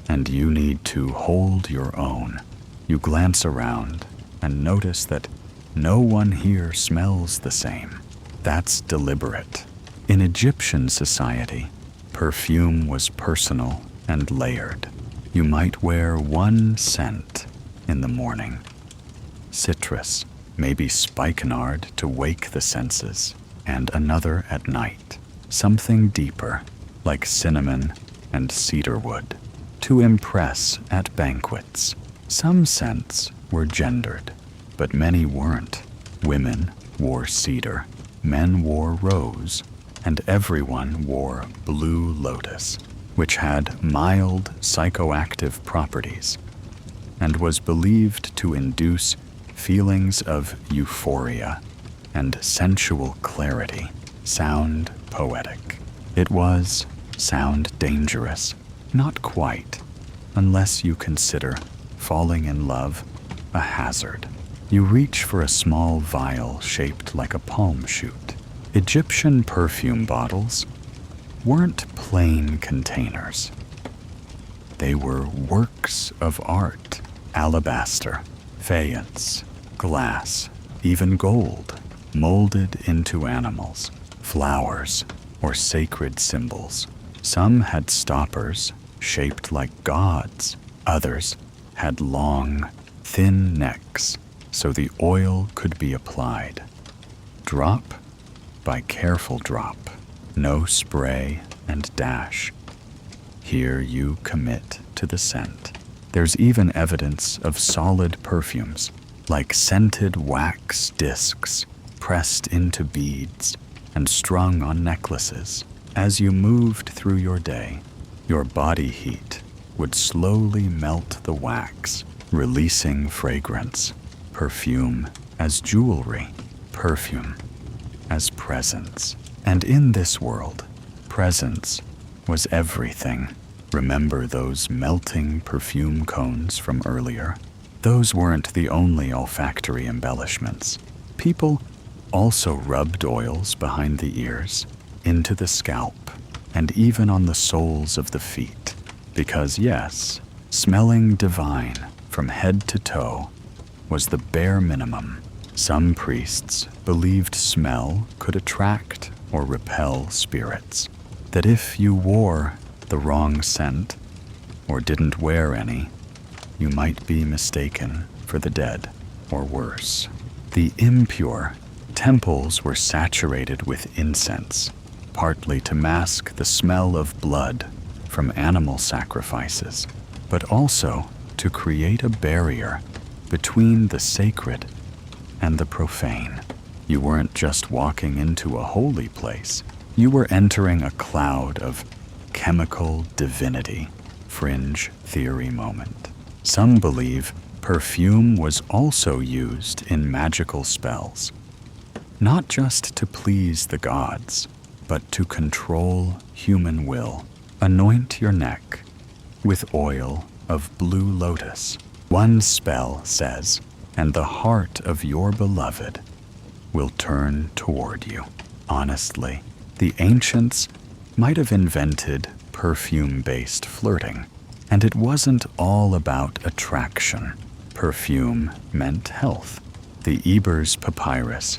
And you need to hold your own. You glance around and notice that no one here smells the same. That's deliberate. In Egyptian society, perfume was personal and layered. You might wear one scent in the morning. Citrus, maybe spikenard to wake the senses, and another at night. Something deeper, like cinnamon and cedarwood, to impress at banquets. Some scents were gendered, but many weren't. Women wore cedar, men wore rose, and everyone wore blue lotus, which had mild psychoactive properties and was believed to induce feelings of euphoria and sensual clarity. Sound poetic. It was sound dangerous. Not quite, unless you consider falling in love a hazard. You reach for a small vial shaped like a palm shoot. Egyptian perfume bottles weren't plain containers. They were works of art. Alabaster, faience, glass, even gold, molded into animals, flowers, or sacred symbols. Some had stoppers shaped like gods. Others had long, thin necks so the oil could be applied. Drop by careful drop, no spray and dash. Here you commit to the scent. There's even evidence of solid perfumes, like scented wax discs pressed into beads and strung on necklaces. As you moved through your day, your body heat would slowly melt the wax, releasing fragrance. Perfume as jewelry, perfume as presence. And in this world, presence was everything. Remember those melting perfume cones from earlier? Those weren't the only olfactory embellishments. People also rubbed oils behind the ears, into the scalp, and even on the soles of the feet. Because yes, smelling divine from head to toe was the bare minimum. Some priests believed smell could attract or repel spirits. That if you wore the wrong scent or didn't wear any, you might be mistaken for the dead, or worse. The impure temples were saturated with incense, partly to mask the smell of blood from animal sacrifices, but also to create a barrier between the sacred and the profane. You weren't just walking into a holy place, you were entering a cloud of chemical divinity. Fringe theory moment. Some believe perfume was also used in magical spells, not just to please the gods, but to control human will. Anoint your neck with oil of blue lotus. One spell says, and the heart of your beloved will turn toward you. Honestly, the ancients might have invented perfume-based flirting, and it wasn't all about attraction. Perfume meant health. The Eber's Papyrus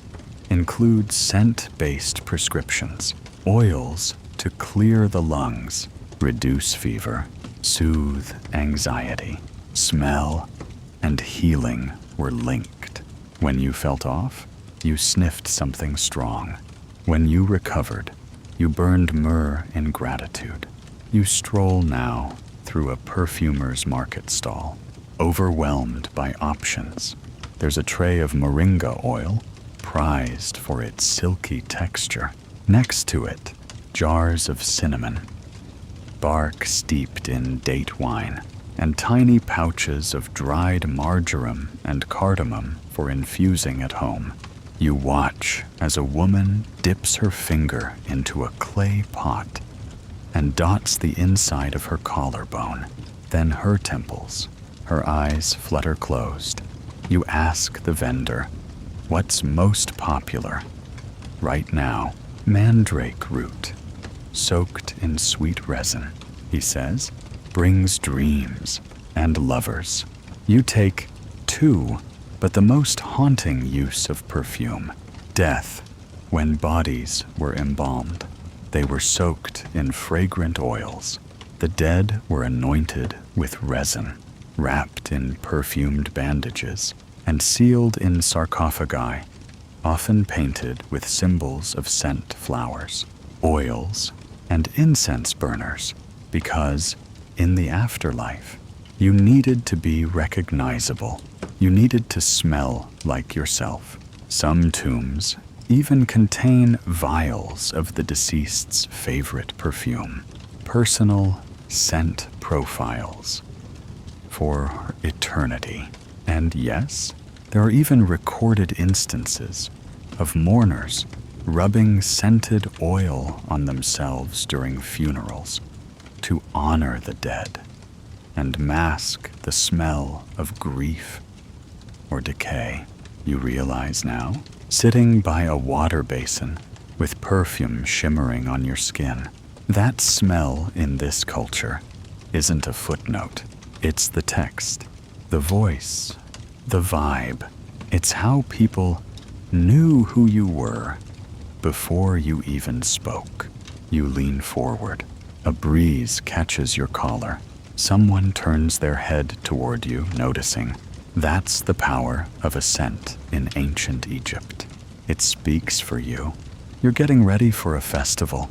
includes scent-based prescriptions, oils to clear the lungs, reduce fever, soothe anxiety. Smell and healing were linked. When you felt off, you sniffed something strong. When you recovered, You burned myrrh in gratitude. You stroll now through a perfumer's market stall, overwhelmed by options. There's a tray of moringa oil, prized for its silky texture. Next to it, jars of cinnamon, bark steeped in date wine, and tiny pouches of dried marjoram and cardamom for infusing at home. You watch as a woman dips her finger into a clay pot and dots the inside of her collarbone, then her temples. Her eyes flutter closed. You ask the vendor, "What's most popular?" "Right now, mandrake root, soaked in sweet resin," he says, "brings dreams and lovers." You take 2, but the most haunting use of perfume, death, when bodies were embalmed. They were soaked in fragrant oils. The dead were anointed with resin, wrapped in perfumed bandages, and sealed in sarcophagi, often painted with symbols of scent flowers, oils, and incense burners, because in the afterlife, you needed to be recognizable. You needed to smell like yourself. Some tombs even contain vials of the deceased's favorite perfume, personal scent profiles for eternity. And yes, there are even recorded instances of mourners rubbing scented oil on themselves during funerals to honor the dead and mask the smell of grief or decay. You realize now, sitting by a water basin with perfume shimmering on your skin, that smell in this culture isn't a footnote. It's the text, the voice, the vibe. It's how people knew who you were before you even spoke. You lean forward. A breeze catches your collar. Someone turns their head toward you, noticing. That's the power of a scent in ancient Egypt. It speaks for you. You're getting ready for a festival.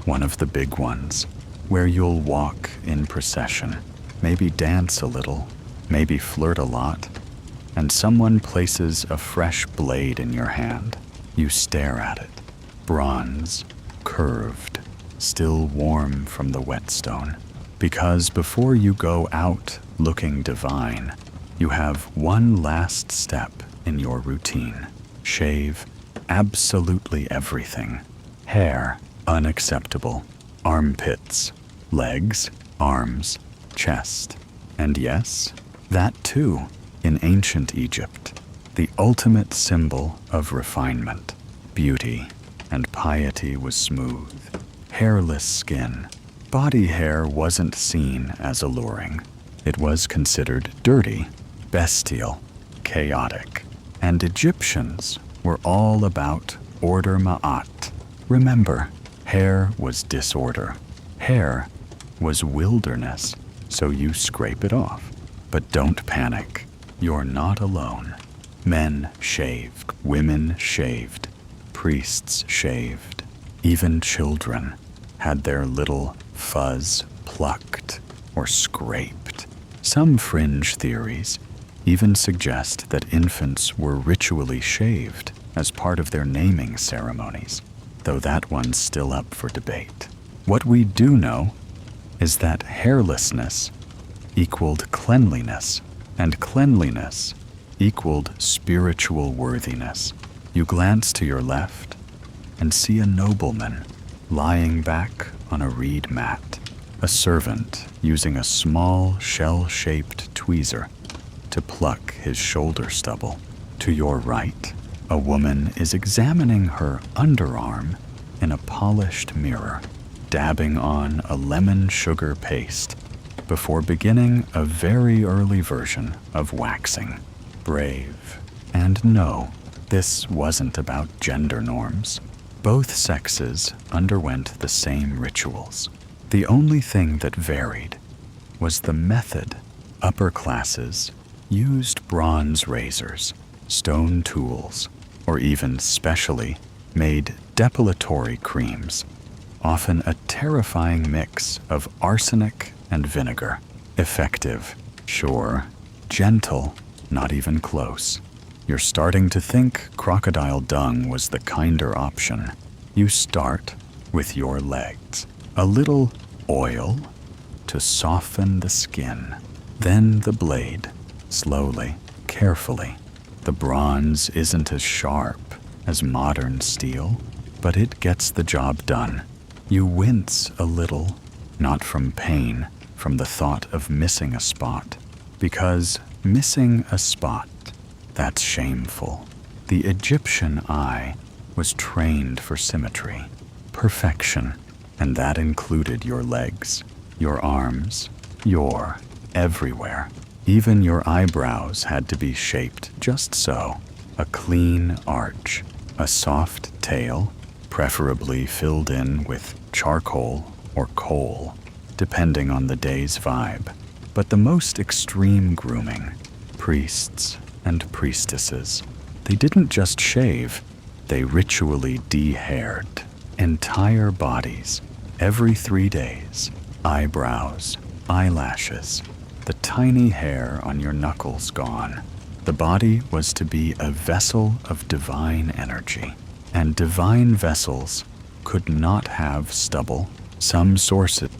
One of the big ones, where you'll walk in procession, maybe dance a little, maybe flirt a lot, and someone places a fresh blade in your hand. You stare at it. Bronze, curved, still warm from the whetstone. Because before you go out looking divine, you have one last step in your routine. Shave absolutely everything. Hair, unacceptable. Armpits, legs, arms, chest. And yes, that too, in ancient Egypt, the ultimate symbol of refinement. Beauty and piety was smooth. Hairless skin. Body hair wasn't seen as alluring. It was considered dirty, bestial, chaotic. And Egyptians were all about order ma'at. Remember, hair was disorder. Hair was wilderness, so you scrape it off. But don't panic. You're not alone. Men shaved, women shaved, priests shaved. Even children had their little fuzz plucked or scraped. Some fringe theories even suggest that infants were ritually shaved as part of their naming ceremonies, though that one's still up for debate. What we do know is that hairlessness equaled cleanliness, and cleanliness equaled spiritual worthiness. You glance to your left and see a nobleman lying back on a reed mat, a servant using a small shell-shaped tweezer to pluck his shoulder stubble. To your right, a woman is examining her underarm in a polished mirror, dabbing on a lemon sugar paste before beginning a very early version of waxing. Brave. And no, this wasn't about gender norms. Both sexes underwent the same rituals. The only thing that varied was the method. Upper classes used bronze razors, stone tools, or even specially made depilatory creams, often a terrifying mix of arsenic and vinegar. Effective, sure. Gentle, not even close. You're starting to think crocodile dung was the kinder option. You start with your legs. A little oil to soften the skin. Then the blade, slowly, carefully. The bronze isn't as sharp as modern steel, but it gets the job done. You wince a little, not from pain, from the thought of missing a spot. Because missing a spot, that's shameful. The Egyptian eye was trained for symmetry, perfection, and that included your legs, your arms, your everywhere. Even your eyebrows had to be shaped just so. A clean arch, a soft tail, preferably filled in with charcoal or kohl, depending on the day's vibe. But the most extreme grooming, priests and priestesses, they didn't just shave, they ritually de-haired entire bodies every 3 days. Eyebrows, eyelashes, the tiny hair on your knuckles gone. The body was to be a vessel of divine energy, and divine vessels could not have stubble. Some sources